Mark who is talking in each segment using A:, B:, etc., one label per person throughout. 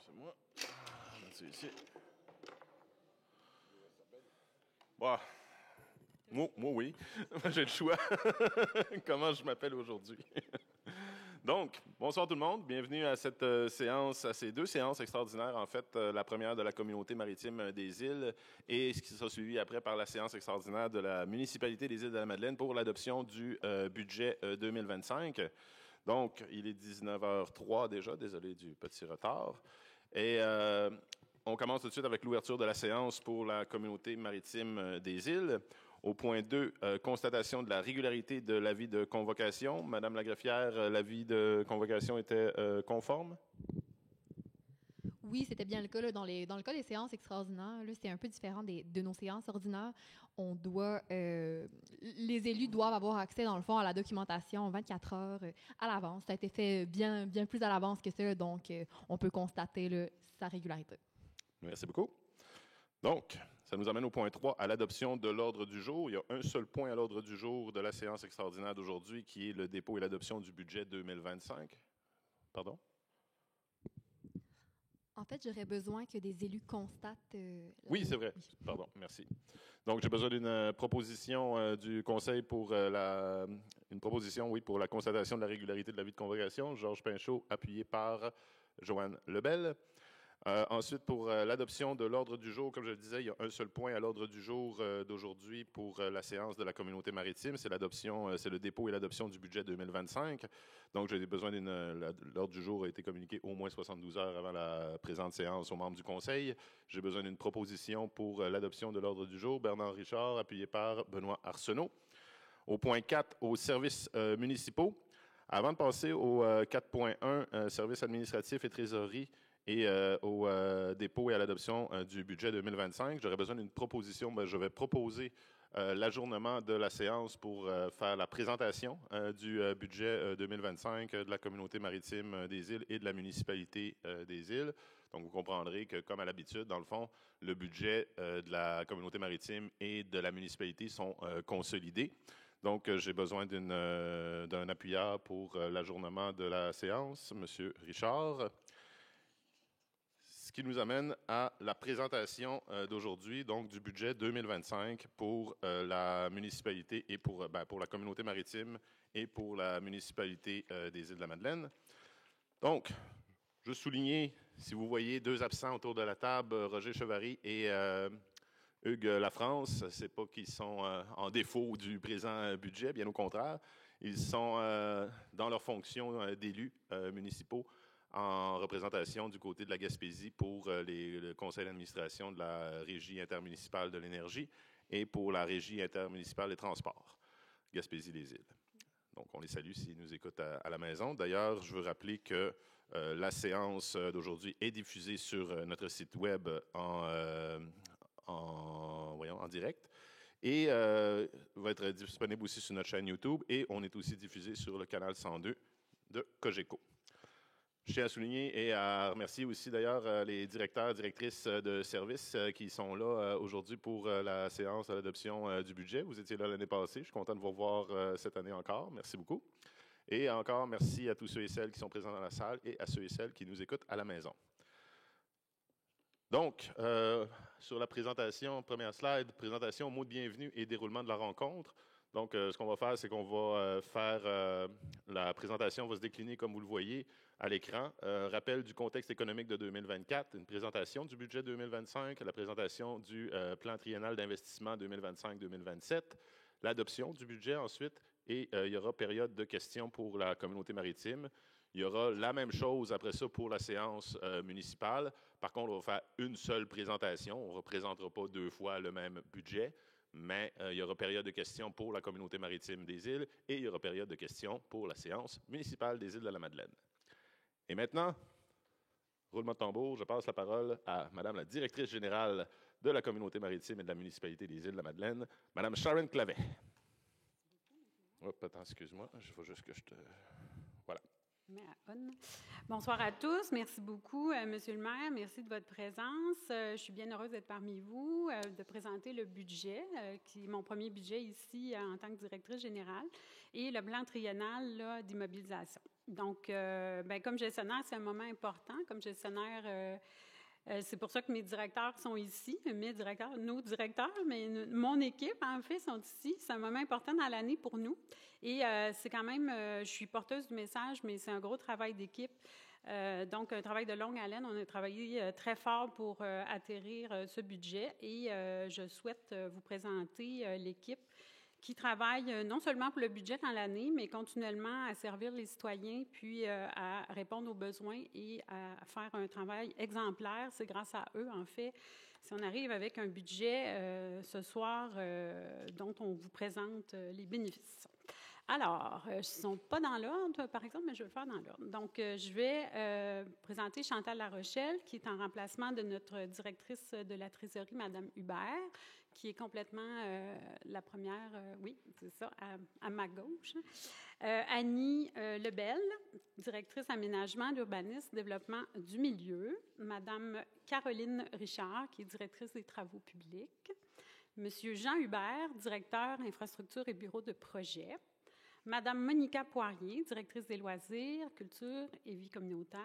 A: C'est moi. C'est ici. Bah, moi, oui. J'ai le choix. Comment je m'appelle aujourd'hui? Donc, bonsoir tout le monde. Bienvenue à cette séance, à ces deux séances extraordinaires. En fait, la première de la communauté maritime des îles et ce qui sera suivi après par la séance extraordinaire de la municipalité des îles de la Madeleine pour l'adoption du budget 2025. Donc, il est 19h03 déjà. Désolé du petit retard. Et on commence tout de suite avec l'ouverture de la séance pour la communauté maritime des îles. Au point 2, constatation de la régularité de l'avis de convocation. Madame la greffière, l'avis de convocation était conforme?
B: Oui, c'était bien le cas. Là, dans le cas des séances extraordinaires, c'est un peu différent de nos séances ordinaires. Les élus doivent avoir accès, dans le fond, à la documentation 24 heures à l'avance. Ça a été fait bien plus à l'avance que ça, donc on peut constater là, sa régularité.
A: Merci beaucoup. Donc, ça nous amène au point 3, à l'adoption de l'ordre du jour. Il y a un seul point à l'ordre du jour de la séance extraordinaire d'aujourd'hui, qui est le dépôt et l'adoption du budget 2025. Pardon?
B: En fait, j'aurais besoin que des élus constatent...
A: Oui, c'est vrai. Oui. Pardon, merci. Donc, j'ai besoin d'une proposition du Conseil pour une proposition, oui, pour la constatation de la régularité de l'avis de convocation. Georges Pinchot, appuyé par Joanne Lebel. Ensuite, pour l'adoption de l'ordre du jour, comme je le disais, il y a un seul point à l'ordre du jour d'aujourd'hui pour la séance de la communauté maritime. C'est l'adoption, c'est le dépôt et l'adoption du budget 2025. Donc, j'ai besoin l'ordre du jour a été communiqué au moins 72 heures avant la présente séance aux membres du Conseil. J'ai besoin d'une proposition pour l'adoption de l'ordre du jour. Bernard Richard, appuyé par Benoît Arsenault. Au point 4, aux services municipaux. Avant de passer au 4.1, services administratifs et trésorerie, et au dépôt et à l'adoption du budget 2025, j'aurais besoin d'une proposition. Je vais proposer l'ajournement de la séance pour faire la présentation du budget 2025 de la communauté maritime des îles et de la municipalité des îles. Donc, vous comprendrez que, comme à l'habitude, dans le fond, le budget de la communauté maritime et de la municipalité sont consolidés. Donc, j'ai besoin d'un appuyeur pour l'ajournement de la séance, M. Richard. Ce qui nous amène à la présentation d'aujourd'hui, donc du budget 2025 pour la municipalité et pour la communauté maritime et pour la municipalité des Îles-de-la-Madeleine. Donc, je veux souligner, si vous voyez deux absents autour de la table, Roger Chevary et Hugues Lafrance, ce n'est pas qu'ils sont en défaut du présent budget, bien au contraire. Ils sont dans leur fonction d'élus municipaux en représentation du côté de la Gaspésie pour le conseil d'administration de la Régie intermunicipale de l'énergie et pour la Régie intermunicipale des transports, Gaspésie-les-Îles. Donc, on les salue s'ils nous écoutent à la maison. D'ailleurs, je veux rappeler que la séance d'aujourd'hui est diffusée sur notre site web en direct et va être disponible aussi sur notre chaîne YouTube et on est aussi diffusé sur le canal 102 de Cogeco. Je tiens à souligner et à remercier aussi d'ailleurs les directeurs et directrices de services qui sont là aujourd'hui pour la séance à l'adoption du budget. Vous étiez là l'année passée. Je suis content de vous revoir cette année encore. Merci beaucoup. Et encore, merci à tous ceux et celles qui sont présents dans la salle et à ceux et celles qui nous écoutent à la maison. Donc, sur la présentation, première slide, présentation, mot de bienvenue et déroulement de la rencontre. Donc, ce qu'on va faire, c'est qu'on va faire la présentation va se décliner comme vous le voyez à l'écran. Rappel du contexte économique de 2024, une présentation du budget 2025, la présentation du plan triennal d'investissement 2025-2027, l'adoption du budget ensuite, et il y aura période de questions pour la communauté maritime. Il y aura la même chose après ça pour la séance municipale. Par contre, on va faire une seule présentation. On ne représentera pas deux fois le même budget, mais il y aura période de questions pour la communauté maritime des îles et il y aura période de questions pour la séance municipale des îles de la Madeleine. Et maintenant, roulement de tambour, je passe la parole à Madame la directrice générale de la communauté maritime et de la municipalité des îles de la Madeleine, Madame Sharon Clavet. Hop, attends, excuse-moi, il faut juste que je te... Voilà.
C: Bonsoir à tous. Merci beaucoup, Monsieur le maire. Merci de votre présence. Je suis bien heureuse d'être parmi vous, de présenter le budget, qui est mon premier budget ici en tant que directrice générale, et le plan triennal d'immobilisation. Donc, comme gestionnaire, c'est un moment important. Comme gestionnaire, c'est pour ça que mes directeurs sont ici. Nos directeurs, mais mon équipe, en fait, sont ici. C'est un moment important dans l'année pour nous. Et c'est quand même, je suis porteuse du message, mais c'est un gros travail d'équipe. Donc, un travail de longue haleine. On a travaillé très fort pour atterrir ce budget. Et je souhaite vous présenter l'équipe qui travaille non seulement pour le budget dans l'année, mais continuellement à servir les citoyens, puis à répondre aux besoins et à faire un travail exemplaire. C'est grâce à eux, en fait, si on arrive avec un budget ce soir dont on vous présente les bénéfices. Alors, ils ne sont pas dans l'ordre, par exemple, mais je vais le faire dans l'ordre. Donc, je vais présenter Chantal Larochelle, qui est en remplacement de notre directrice de la trésorerie, Mme Hubert, qui est complètement la première, oui, c'est ça, à ma gauche. Annie Lebel, directrice aménagement, d'urbanisme, développement du milieu. Mme Caroline Richard, qui est directrice des travaux publics. Monsieur Jean Hubert, directeur infrastructure et bureau de projet. Madame Monica Poirier, directrice des loisirs, culture et vie communautaire.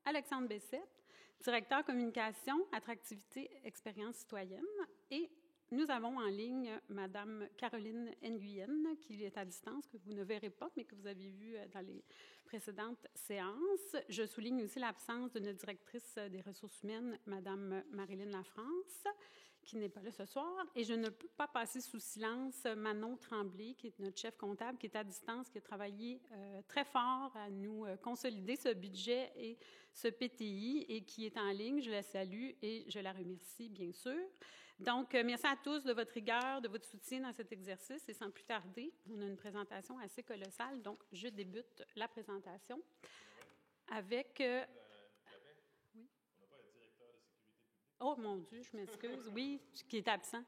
C: Alexandre Bessette, directeur communication, attractivité, expérience citoyenne. Et nous avons en ligne Madame Caroline Nguyen, qui est à distance, que vous ne verrez pas, mais que vous avez vu dans les précédentes séances. Je souligne aussi l'absence de notre directrice des ressources humaines, Madame Marilyn Lafrance, qui n'est pas là ce soir. Et je ne peux pas passer sous silence Manon Tremblay, qui est notre chef comptable, qui est à distance, qui a travaillé très fort à nous consolider ce budget et ce PTI, et qui est en ligne. Je la salue et je la remercie, bien sûr. Donc, merci à tous de votre rigueur, de votre soutien dans cet exercice. Et sans plus tarder, on a une présentation assez colossale. Donc, je débute la présentation avec...
A: Oui. On n'a pas le directeur de sécurité publique.
C: Oh, mon Dieu, je m'excuse. Oui, qui est absent.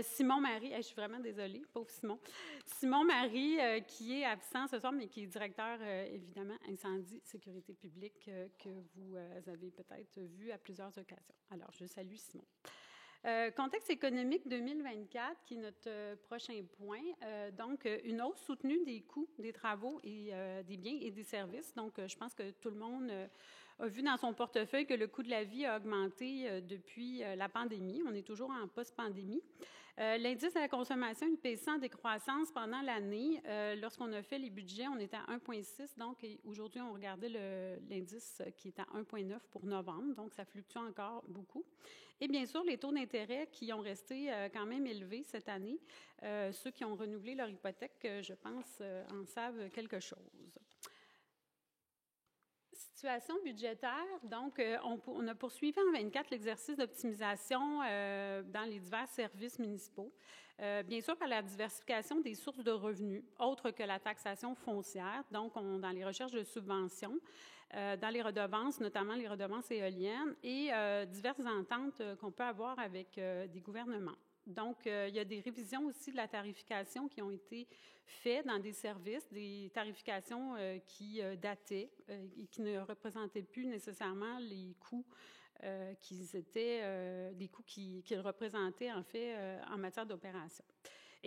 C: Simon Marie, je suis vraiment désolée, pauvre Simon. Simon Marie, qui est absent ce soir, mais qui est directeur, évidemment, incendie, sécurité publique, que vous avez peut-être vu à plusieurs occasions. Alors, je salue Simon. Contexte économique 2024, qui est notre prochain point. Donc, une hausse soutenue des coûts des travaux et des biens et des services. Donc, je pense que tout le monde a vu dans son portefeuille que le coût de la vie a augmenté depuis la pandémie. On est toujours en post-pandémie. L'indice de la consommation IPC en décroissance pendant l'année. Lorsqu'on a fait les budgets, on était à 1,6. Donc, aujourd'hui, on regardait l'indice qui est à 1,9 pour novembre. Donc, ça fluctue encore beaucoup. Et bien sûr, les taux d'intérêt qui ont resté quand même élevés cette année. Ceux qui ont renouvelé leur hypothèque, je pense, en savent quelque chose. Situation budgétaire. Donc, on a poursuivi en 24 l'exercice d'optimisation dans les divers services municipaux. Bien sûr, par la diversification des sources de revenus, autres que la taxation foncière. Donc, dans les recherches de subventions, dans les redevances, notamment les redevances éoliennes, et diverses ententes qu'on peut avoir avec des gouvernements. Donc, il y a des révisions aussi de la tarification qui ont été faites dans des services, des tarifications qui dataient et qui ne représentaient plus nécessairement les coûts des coûts qu'ils représentaient en fait en matière d'opération.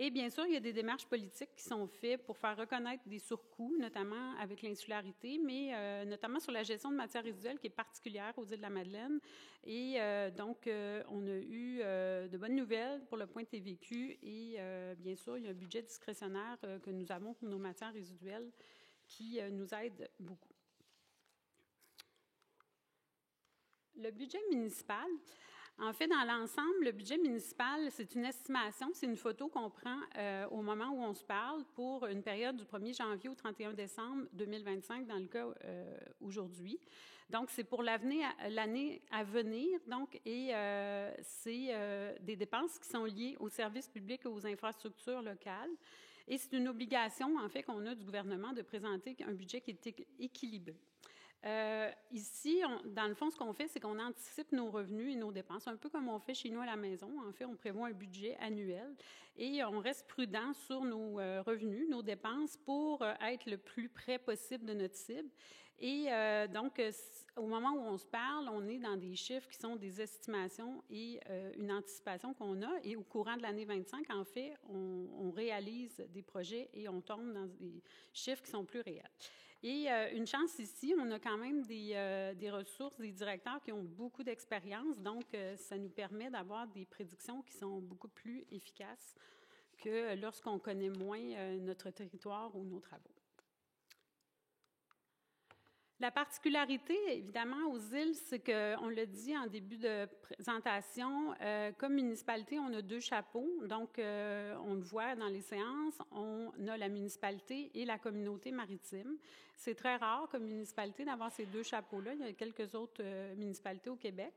C: Et bien sûr, il y a des démarches politiques qui sont faites pour faire reconnaître des surcoûts, notamment avec l'insularité, mais notamment sur la gestion de matières résiduelles qui est particulière aux îles de la Madeleine. Et donc, on a eu de bonnes nouvelles pour le point TVQ et bien sûr, il y a un budget discrétionnaire que nous avons pour nos matières résiduelles qui nous aide beaucoup. Le budget municipal. En fait, dans l'ensemble, le budget municipal, c'est une estimation, c'est une photo qu'on prend au moment où on se parle pour une période du 1er janvier au 31 décembre 2025, dans le cas aujourd'hui. Donc, c'est pour l'année à venir, donc, et c'est des dépenses qui sont liées aux services publics et aux infrastructures locales. Et c'est une obligation, en fait, qu'on a du gouvernement de présenter un budget qui est équilibré. Ici, dans le fond, ce qu'on fait, c'est qu'on anticipe nos revenus et nos dépenses, un peu comme on fait chez nous à la maison. En fait, on prévoit un budget annuel et on reste prudent sur nos revenus, nos dépenses pour être le plus près possible de notre cible. Et donc, au moment où on se parle, on est dans des chiffres qui sont des estimations et une anticipation qu'on a. Et au courant de l'année 25, en fait, on réalise des projets et on tombe dans des chiffres qui sont plus réels. Et une chance ici, on a quand même des ressources, des directeurs qui ont beaucoup d'expérience, donc ça nous permet d'avoir des prédictions qui sont beaucoup plus efficaces que lorsqu'on connaît moins notre territoire ou nos travaux. La particularité, évidemment, aux îles, c'est qu'on l'a dit en début de présentation, comme municipalité, on a deux chapeaux. Donc, on le voit dans les séances, on a la municipalité et la communauté maritime. C'est très rare comme municipalité d'avoir ces deux chapeaux-là. Il y a quelques autres municipalités au Québec.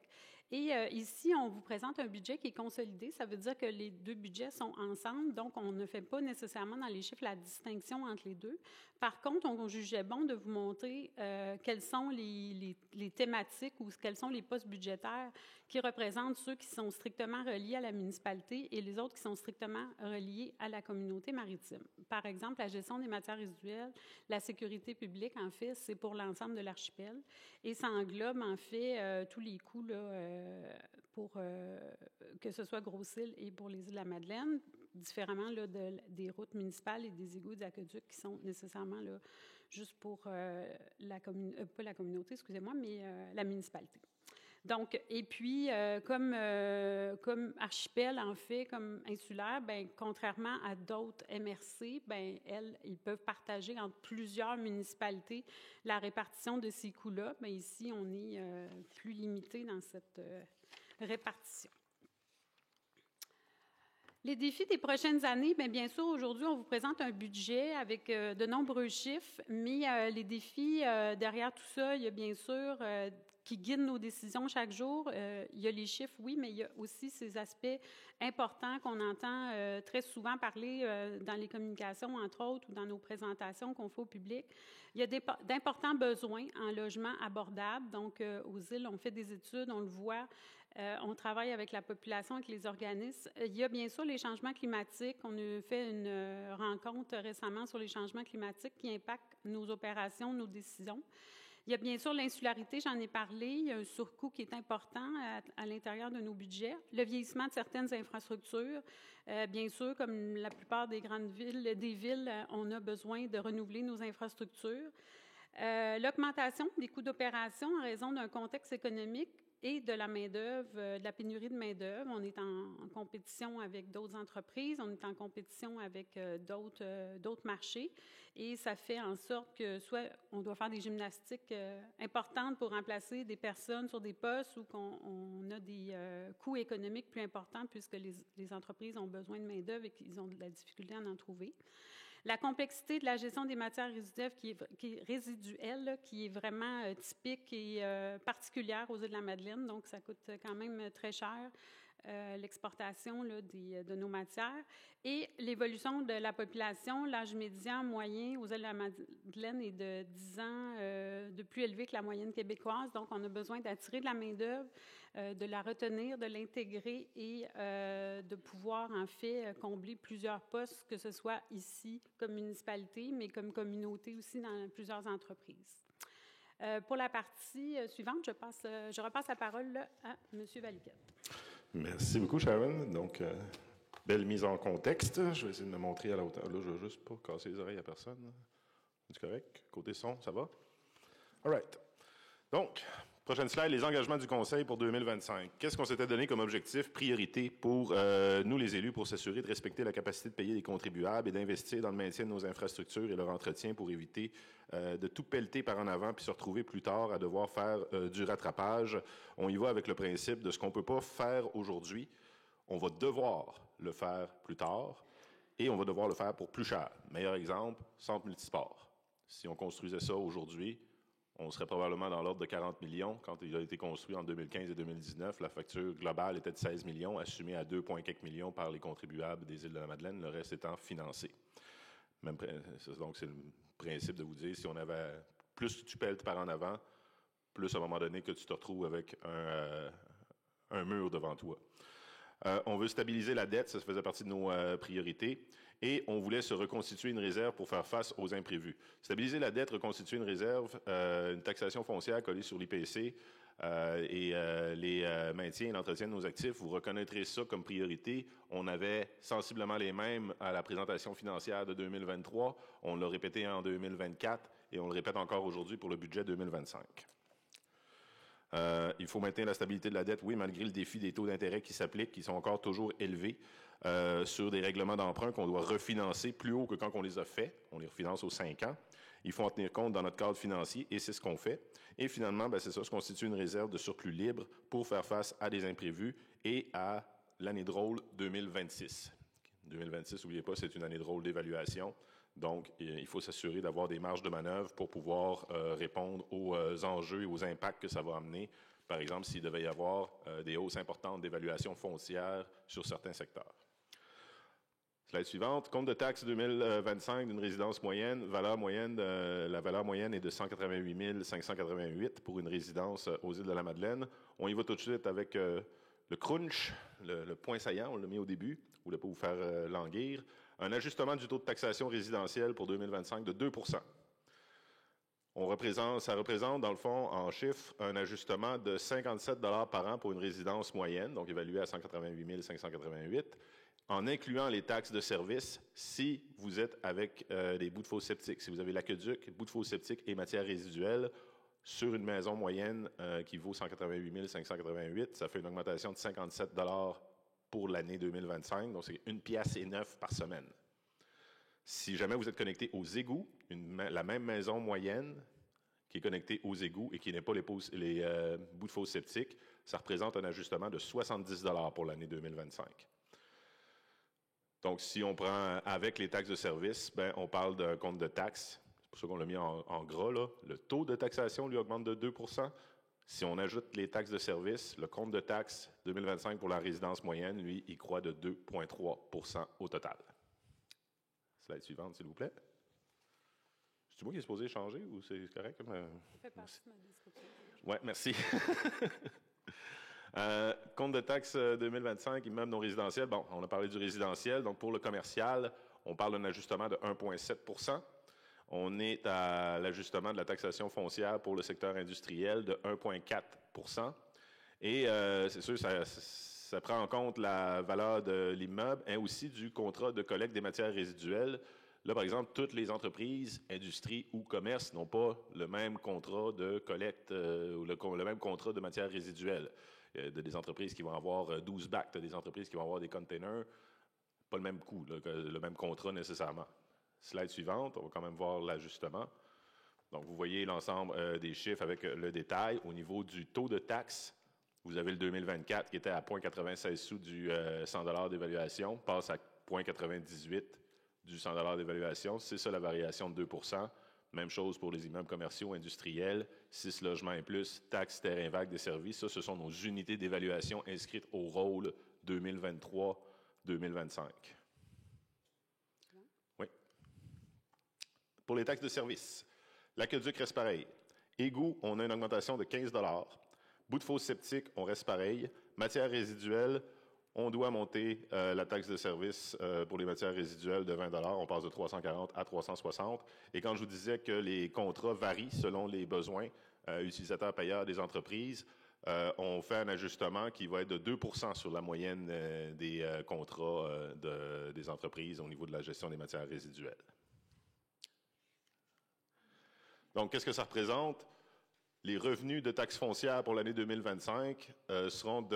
C: Et ici, on vous présente un budget qui est consolidé. Ça veut dire que les deux budgets sont ensemble, donc on ne fait pas nécessairement dans les chiffres la distinction entre les deux. Par contre, on jugeait bon de vous montrer quelles sont les thématiques ou quels sont les postes budgétaires qui représentent ceux qui sont strictement reliés à la municipalité et les autres qui sont strictement reliés à la communauté maritime. Par exemple, la gestion des matières résiduelles, la sécurité publique, en fait, c'est pour l'ensemble de l'archipel et ça englobe, en fait, tous les coûts là, pour que ce soit Gros-Îles et pour les îles de la Madeleine, différemment là, des routes municipales et des égouts des aqueducs qui sont nécessairement là, juste pour pas la communauté, excusez-moi, mais la municipalité. Donc, et puis, comme archipel, en fait, comme insulaire, bien, contrairement à d'autres MRC, bien, ils peuvent partager entre plusieurs municipalités la répartition de ces coûts-là. Bien, ici, on est plus limité dans cette répartition. Les défis des prochaines années, bien sûr, aujourd'hui, on vous présente un budget avec de nombreux chiffres, mais les défis derrière tout ça, il y a bien sûr qui guident nos décisions chaque jour. Il y a les chiffres, oui, mais il y a aussi ces aspects importants qu'on entend très souvent parler dans les communications, entre autres, ou dans nos présentations qu'on fait au public. Il y a d'importants besoins en logement abordable. Donc, aux îles, on fait des études, on le voit. On travaille avec la population, avec les organismes. Il y a bien sûr les changements climatiques. On a fait une rencontre récemment sur les changements climatiques qui impactent nos opérations, nos décisions. Il y a bien sûr l'insularité, j'en ai parlé. Il y a un surcoût qui est important à l'intérieur de nos budgets. Le vieillissement de certaines infrastructures. Bien sûr, comme la plupart des grandes villes, on a besoin de renouveler nos infrastructures. L'augmentation des coûts d'opération en raison d'un contexte économique et de la main-d'œuvre, de la pénurie de main-d'œuvre. On est en compétition avec d'autres entreprises, on est en compétition avec d'autres marchés, et ça fait en sorte que soit on doit faire des gymnastiques importantes pour remplacer des personnes sur des postes ou qu'on a des coûts économiques plus importants puisque les entreprises ont besoin de main-d'œuvre et qu'ils ont de la difficulté à en trouver. La complexité de la gestion des matières résiduelles qui est vraiment typique et particulière aux Îles-de-la-Madeleine, donc ça coûte quand même très cher, l'exportation de nos matières. Et l'évolution de la population, l'âge médian moyen aux Îles-de-la-Madeleine est de 10 ans de plus élevé que la moyenne québécoise, donc on a besoin d'attirer de la main-d'œuvre, de la retenir, de l'intégrer et de pouvoir, en fait, combler plusieurs postes, que ce soit ici comme municipalité, mais comme communauté aussi dans plusieurs entreprises. Pour la partie suivante, je repasse la parole à M. Valiquette.
A: Merci beaucoup, Sharon. Donc, belle mise en contexte. Je vais essayer de me montrer à la hauteur. Là, je ne veux juste pas casser les oreilles à personne. C'est correct? Côté son, ça va? All right. Donc, prochaine slide, les engagements du Conseil pour 2025. Qu'est-ce qu'on s'était donné comme objectif, priorité pour nous, les élus, pour s'assurer de respecter la capacité de payer les contribuables et d'investir dans le maintien de nos infrastructures et leur entretien pour éviter de tout pelleter par en avant puis se retrouver plus tard à devoir faire du rattrapage. On y va avec le principe de ce qu'on ne peut pas faire aujourd'hui, on va devoir le faire plus tard et on va devoir le faire pour plus cher. Meilleur exemple, centre multisport. Si on construisait ça aujourd'hui, on serait probablement dans l'ordre de 40 millions. Quand il a été construit en 2015 et 2019, la facture globale était de 16 millions, assumée à 2, quelques millions par les contribuables des Îles-de-la-Madeleine, le reste étant financé. Donc, c'est le principe de vous dire, si on avait plus tu pelles par en avant, plus à un moment donné que tu te retrouves avec un mur devant toi. On veut stabiliser la dette, ça faisait partie de nos priorités. Et on voulait se reconstituer une réserve pour faire face aux imprévus. Stabiliser la dette, reconstituer une réserve, une taxation foncière collée sur l'IPC et les maintiens et l'entretien de nos actifs, vous reconnaîtrez ça comme priorité. On avait sensiblement les mêmes à la présentation financière de 2023. On l'a répété en 2024 et on le répète encore aujourd'hui pour le budget 2025. Il faut maintenir la stabilité de la dette, oui, malgré le défi des taux d'intérêt qui s'appliquent, qui sont encore toujours élevés sur des règlements d'emprunt qu'on doit refinancer plus haut que quand on les a faits. On les refinance aux 5 ans. Il faut en tenir compte dans notre cadre financier et c'est ce qu'on fait. Et finalement, c'est ça, se constitue une réserve de surplus libre pour faire face à des imprévus et à l'année drôle 2026. 2026, n'oubliez pas, c'est une année drôle d'évaluation. Donc, il faut s'assurer d'avoir des marges de manœuvre pour pouvoir répondre aux enjeux et aux impacts que ça va amener. Par exemple, s'il devait y avoir des hausses importantes d'évaluation foncière sur certains secteurs. Slide suivante. Compte de taxes 2025 d'une résidence moyenne. La valeur moyenne est de 188 588 pour une résidence aux Îles-de-la-Madeleine. On y va tout de suite avec le crunch, le point saillant, on l'a mis au début. Je ne voulais pas vous faire languir. Un ajustement du taux de taxation résidentielle pour 2025 de 2 %. Ça représente, dans le fond, en chiffres, un ajustement de 57 $ par an pour une résidence moyenne, donc évaluée à 188 588, en incluant les taxes de service si vous êtes avec des bouts de fosse septiques. Si vous avez l'aqueduc, bouts de fosse septiques et matières résiduelles, sur une maison moyenne qui vaut 188 588, ça fait une augmentation de 57 $ pour l'année 2025, donc c'est 1,09 $ par semaine. Si jamais vous êtes connecté aux égouts, la même maison moyenne qui est connectée aux égouts et qui n'est pas les bouts de fosse septiques, ça représente un ajustement de 70 $ pour l'année 2025. Donc, si on prend avec les taxes de service, on parle d'un compte de taxes. C'est pour ça qu'on l'a mis en gras, là. Le taux de taxation, lui, augmente de 2 %. Si on ajoute les taxes de service, le compte de taxes 2025 pour la résidence moyenne, lui, il croît de 2,3 % au total. Slide suivante, s'il vous plaît. C'est moi qui est supposé changer ou c'est correct?
C: Ça fait partie de ma description.
A: Oui, merci. Compte de taxes 2025, immeubles non résidentiels. Bon, on a parlé du résidentiel. Donc, pour le commercial, on parle d'un ajustement de 1,7 %. On est à l'ajustement de la taxation foncière pour le secteur industriel de 1,4 %. Et c'est sûr, ça prend en compte la valeur de l'immeuble et aussi du contrat de collecte des matières résiduelles. Là, par exemple, toutes les entreprises, industries ou commerces n'ont pas le même contrat de collecte ou le même contrat de matières résiduelles. Il y a des entreprises qui vont avoir 12 bacs, des entreprises qui vont avoir des containers, pas le même coût, le même contrat nécessairement. Slide suivante, on va quand même voir l'ajustement. Donc, vous voyez l'ensemble des chiffres avec le détail. Au niveau du taux de taxe, vous avez le 2024 qui était à 0,96 sous du 100 $ d'évaluation, passe à 0,98 du 100 $ d'évaluation. C'est ça la variation de 2 %. Même chose pour les immeubles commerciaux, industriels, 6 logements et plus, taxes, terrain vague, des services. Ça, ce sont nos unités d'évaluation inscrites au rôle 2023-2025. Oui. Pour les taxes de service, l'aqueduc reste pareil. Égout, on a une augmentation de 15 $. Bout de fosse septique, on reste pareil. Matières résiduelles, on doit monter la taxe de service pour les matières résiduelles de 20 $. On passe de 340 à 360. Et quand je vous disais que les contrats varient selon les besoins utilisateurs-payeurs des entreprises, on fait un ajustement qui va être de 2 % sur la moyenne des contrats des entreprises au niveau de la gestion des matières résiduelles. Donc, qu'est-ce que ça représente? Les revenus de taxes foncières pour l'année 2025 sont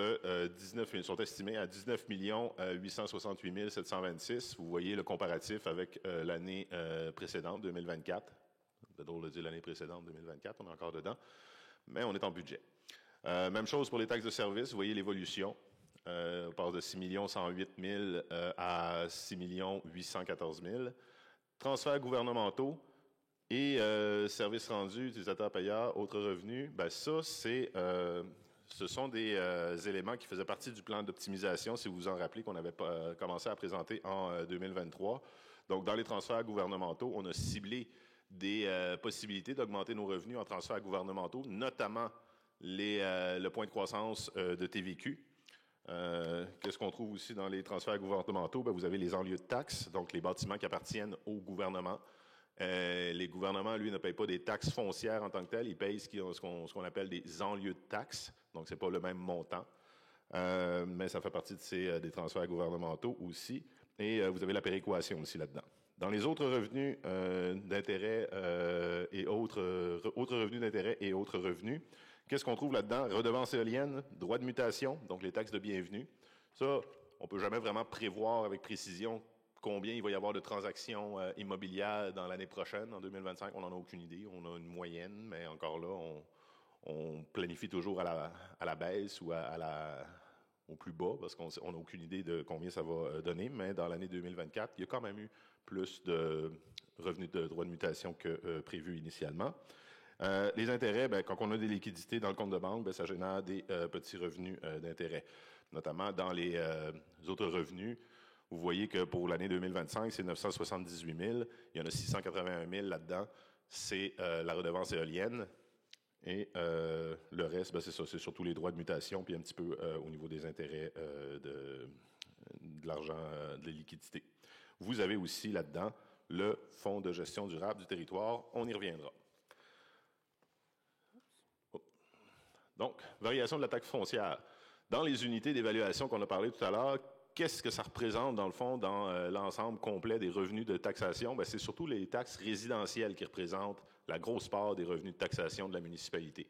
A: estimés à 19 868 726. Vous voyez le comparatif avec l'année précédente, 2024. C'est drôle de dire l'année précédente, 2024, on est encore dedans, mais on est en budget. Même chose pour les taxes de service, vous voyez l'évolution. On passe de 6 108 000 à 6 814 000. Transferts gouvernementaux. Et services rendus, utilisateurs payeurs, autres revenus, bien ça, ce sont des éléments qui faisaient partie du plan d'optimisation, si vous vous en rappelez, qu'on avait commencé à présenter en 2023. Donc, dans les transferts gouvernementaux, on a ciblé des possibilités d'augmenter nos revenus en transferts gouvernementaux, notamment le point de croissance de TVQ. Qu'est-ce qu'on trouve aussi dans les transferts gouvernementaux? Bien, vous avez les enlieux de taxes, donc les bâtiments qui appartiennent au gouvernement. Les gouvernements, lui, ne payent pas des taxes foncières en tant que telles. Ils payent ce qu'on appelle des enlieux de taxes. Donc, ce n'est pas le même montant. Mais ça fait partie des transferts gouvernementaux aussi. Et vous avez la péréquation aussi là-dedans. Dans les autres revenus d'intérêt et autres revenus d'intérêt et autres revenus, qu'est-ce qu'on trouve là-dedans? Redevances éoliennes, droits de mutation, donc les taxes de bienvenue. Ça, on ne peut jamais vraiment prévoir avec précision combien il va y avoir de transactions immobilières dans l'année prochaine, en 2025. On n'en a aucune idée. On a une moyenne, mais encore là, on planifie toujours à la baisse ou au plus bas parce qu'on n'a aucune idée de combien ça va donner. Mais dans l'année 2024, il y a quand même eu plus de revenus de droits de mutation que prévu initialement. Les intérêts, bien, quand on a des liquidités dans le compte de banque, bien, ça génère des petits revenus d'intérêt, notamment dans les autres revenus. Vous voyez que pour l'année 2025, c'est 978 000. Il y en a 681 000 là-dedans. C'est la redevance éolienne. Et le reste, ben c'est ça, c'est surtout les droits de mutation, puis un petit peu au niveau des intérêts de l'argent, de la liquidité. Vous avez aussi là-dedans le Fonds de gestion durable du territoire. On y reviendra. Donc, variation de la taxe foncière. Dans les unités d'évaluation qu'on a parlé tout à l'heure, qu'est-ce que ça représente, dans le fond, dans l'ensemble complet des revenus de taxation? Bien, c'est surtout les taxes résidentielles qui représentent la grosse part des revenus de taxation de la municipalité.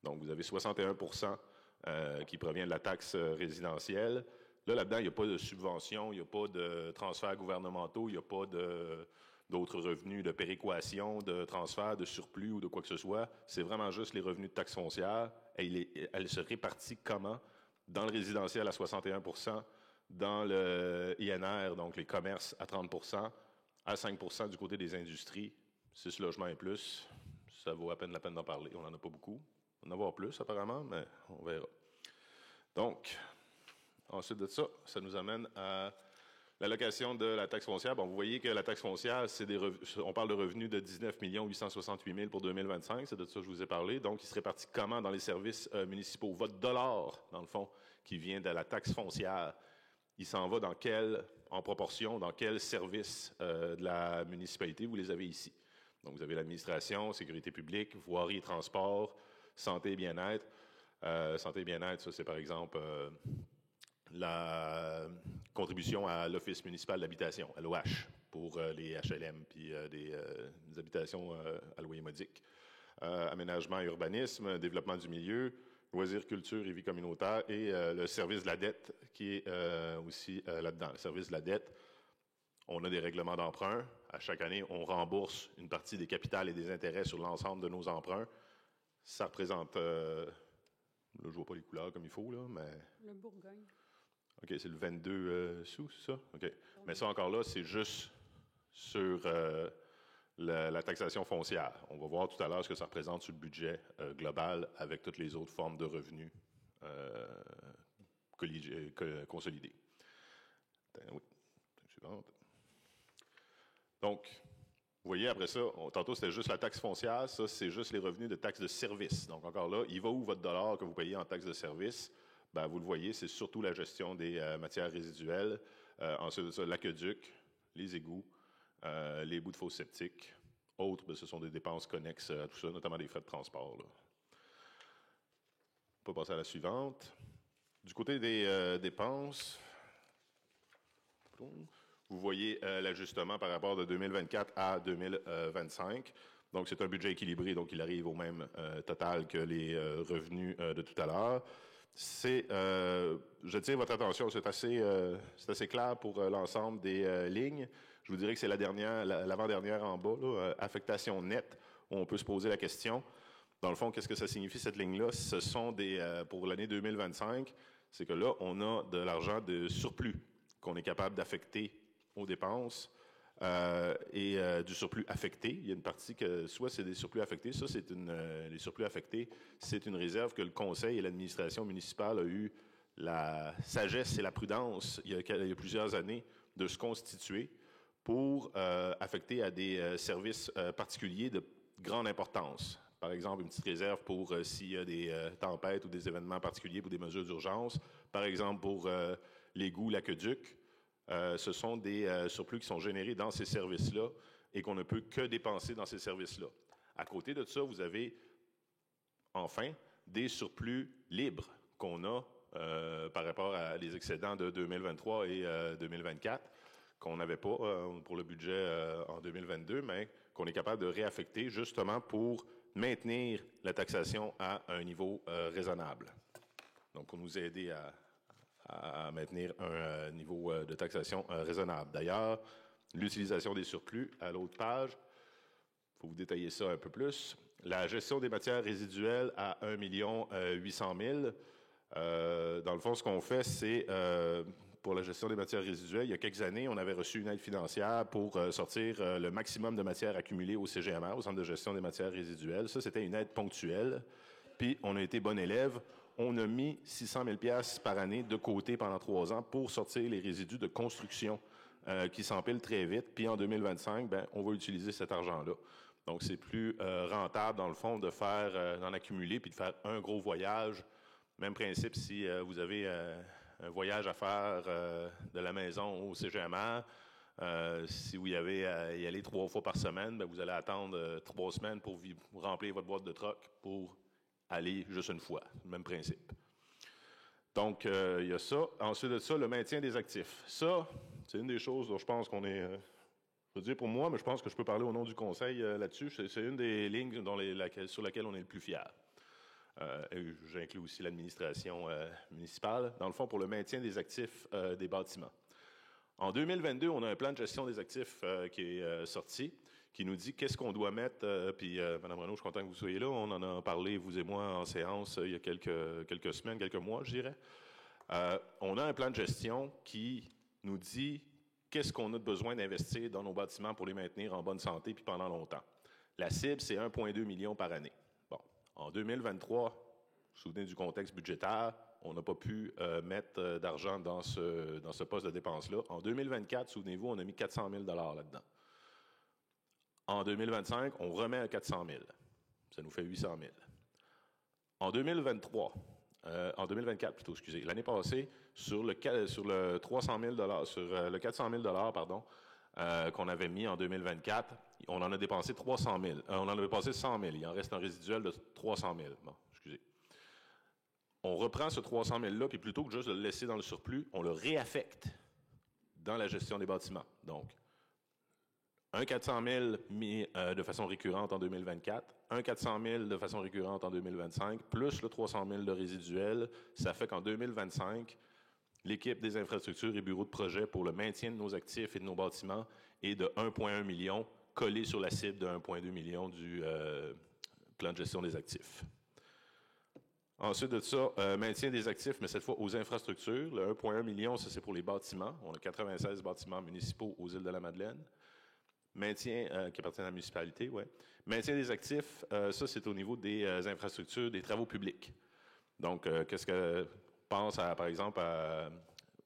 A: Donc, vous avez 61 % qui provient de la taxe résidentielle. Là-dedans, il n'y a pas de subvention, il n'y a pas de transferts gouvernementaux, il n'y a pas d'autres revenus de péréquation, de transfert, de surplus ou de quoi que ce soit. C'est vraiment juste les revenus de taxes foncières. Et elle se répartit comment? Dans le résidentiel à 61 %, dans le INR, donc les commerces à 30 %, à 5 % du côté des industries, 6 logements et plus. Ça vaut à peine la peine d'en parler. On n'en a pas beaucoup. On va en avoir plus apparemment, mais on verra. Donc, ensuite de ça, ça nous amène à L'allocation de la taxe foncière, bon, vous voyez que la taxe foncière, on parle de revenus de 19 868 000 pour 2025, c'est de ça que je vous ai parlé. Donc, il se répartit comment dans les services municipaux? Votre dollar, dans le fond, qui vient de la taxe foncière, il s'en va en proportion, dans quel service de la municipalité vous les avez ici? Donc, vous avez l'administration, sécurité publique, voirie et transport, santé et bien-être. Santé et bien-être, ça, c'est par exemple la contribution à l'Office municipal d'habitation, à l'OH, pour les HLM, puis des habitations à loyer modique. Aménagement et urbanisme, développement du milieu, loisirs, culture et vie communautaire, et le service de la dette qui est aussi là-dedans. Le service de la dette, on a des règlements d'emprunt. À chaque année, on rembourse une partie des capitales et des intérêts sur l'ensemble de nos emprunts. Ça représente... là, je ne vois pas les couleurs comme il faut, là, mais...
C: Le Bourgogne.
A: OK, c'est le 22 sous, c'est ça? OK. Mais ça, encore là, c'est juste sur la taxation foncière. On va voir tout à l'heure ce que ça représente sur le budget global avec toutes les autres formes de revenus consolidés. Oui, suivante. Donc, vous voyez, après ça, tantôt, c'était juste la taxe foncière. Ça, c'est juste les revenus de taxes de service. Donc, encore là, il va où votre dollar que vous payez en taxes de service? Bien, vous le voyez, c'est surtout la gestion des matières résiduelles. Ensuite de ça, l'aqueduc, les égouts, les bouts de fosse septiques. Autres, bien, ce sont des dépenses connexes à tout ça, notamment des frais de transport. Là. On peut passer à la suivante. Du côté des dépenses, vous voyez l'ajustement par rapport de 2024 à 2025. Donc, c'est un budget équilibré, donc il arrive au même total que les revenus de tout à l'heure. Je tire votre attention, c'est assez clair pour l'ensemble des lignes. Je vous dirais que c'est l'avant-dernière en bas, là, affectation nette, où on peut se poser la question. Dans le fond, qu'est-ce que ça signifie cette ligne-là? Ce sont pour l'année 2025, c'est que là, on a de l'argent de surplus qu'on est capable d'affecter aux dépenses. Et du surplus affecté. Il y a une partie que soit c'est des surplus affectés, ça c'est les surplus affectés, c'est une réserve que le conseil et l'administration municipale a eu la sagesse et la prudence il y a plusieurs années de se constituer pour affecter à des services particuliers de grande importance. Par exemple, une petite réserve pour s'il y a des tempêtes ou des événements particuliers pour des mesures d'urgence. Par exemple, pour l'égout, l'aqueduc. Ce sont des surplus qui sont générés dans ces services-là et qu'on ne peut que dépenser dans ces services-là. À côté de ça, vous avez, enfin, des surplus libres qu'on a par rapport à les excédents de 2023 et 2024, qu'on n'avait pas pour le budget en 2022, mais qu'on est capable de réaffecter justement pour maintenir la taxation à un niveau raisonnable. Donc, pour nous aider à maintenir un niveau de taxation raisonnable. D'ailleurs, l'utilisation des surplus, à l'autre page, il faut vous détailler ça un peu plus. La gestion des matières résiduelles à 1 800 000. Dans le fond, ce qu'on fait, c'est, pour la gestion des matières résiduelles, il y a quelques années, on avait reçu une aide financière pour sortir le maximum de matières accumulées au CGMR, au Centre de gestion des matières résiduelles. Ça, c'était une aide ponctuelle. Puis, on a été bon élève. On a mis 600 000 $ par année de côté pendant 3 ans pour sortir les résidus de construction qui s'empilent très vite. Puis en 2025, ben, on va utiliser cet argent-là. Donc, c'est plus rentable, dans le fond, d'en accumuler puis de faire un gros voyage. Même principe si vous avez un voyage à faire de la maison au CGMR. Si vous y avez à y aller 3 fois par semaine, ben, vous allez attendre 3 semaines pour remplir votre boîte de troc pour aller juste une fois, même principe. Donc, il y a ça. Ensuite de ça, le maintien des actifs. Ça, c'est une des choses dont je pense qu'on est... je veux dire pour moi, mais je pense que je peux parler au nom du conseil là-dessus. C'est une des lignes sur laquelle on est le plus fier. J'inclus aussi l'administration municipale. Dans le fond, pour le maintien des actifs des bâtiments. En 2022, on a un plan de gestion des actifs qui est sorti, qui nous dit qu'est-ce qu'on doit mettre. Puis, Mme Renaud, je suis content que vous soyez là. On en a parlé, vous et moi, en séance il y a quelques semaines, quelques mois, je dirais. On a un plan de gestion qui nous dit qu'est-ce qu'on a besoin d'investir dans nos bâtiments pour les maintenir en bonne santé puis pendant longtemps. La cible, c'est 1,2 million par année. Bon, en 2023, vous vous souvenez du contexte budgétaire, on n'a pas pu mettre d'argent dans ce poste de dépense-là. En 2024, souvenez-vous, on a mis 400 000 là-dedans. En 2025, on remet à 400 000. Ça nous fait 800 000. En 2024 plutôt, excusez. L'année passée, sur le 300 000 sur le 400 000 pardon, qu'on avait mis en 2024, on en a dépensé 300 000. On en a dépensé 100 000. Il en reste un résiduel de 300 000. Bon, excusez. On reprend ce 300 000-là, puis plutôt que juste de le laisser dans le surplus, on le réaffecte dans la gestion des bâtiments. Donc, un 400 000 mis de façon récurrente en 2024, un 400 000 de façon récurrente en 2025, plus le 300 000 de résiduel, ça fait qu'en 2025, l'équipe des infrastructures et bureaux de projet pour le maintien de nos actifs et de nos bâtiments est de 1,1 million, collé sur la cible de 1,2 million du plan de gestion des actifs. Ensuite de ça, maintien des actifs, mais cette fois aux infrastructures. Le 1,1 million, ça c'est pour les bâtiments. On a 96 bâtiments municipaux aux îles de la Madeleine. Maintien, qui appartient à la municipalité, oui. Maintien des actifs, ça c'est au niveau des infrastructures, des travaux publics. Donc, qu'est-ce que pense à, par exemple, vous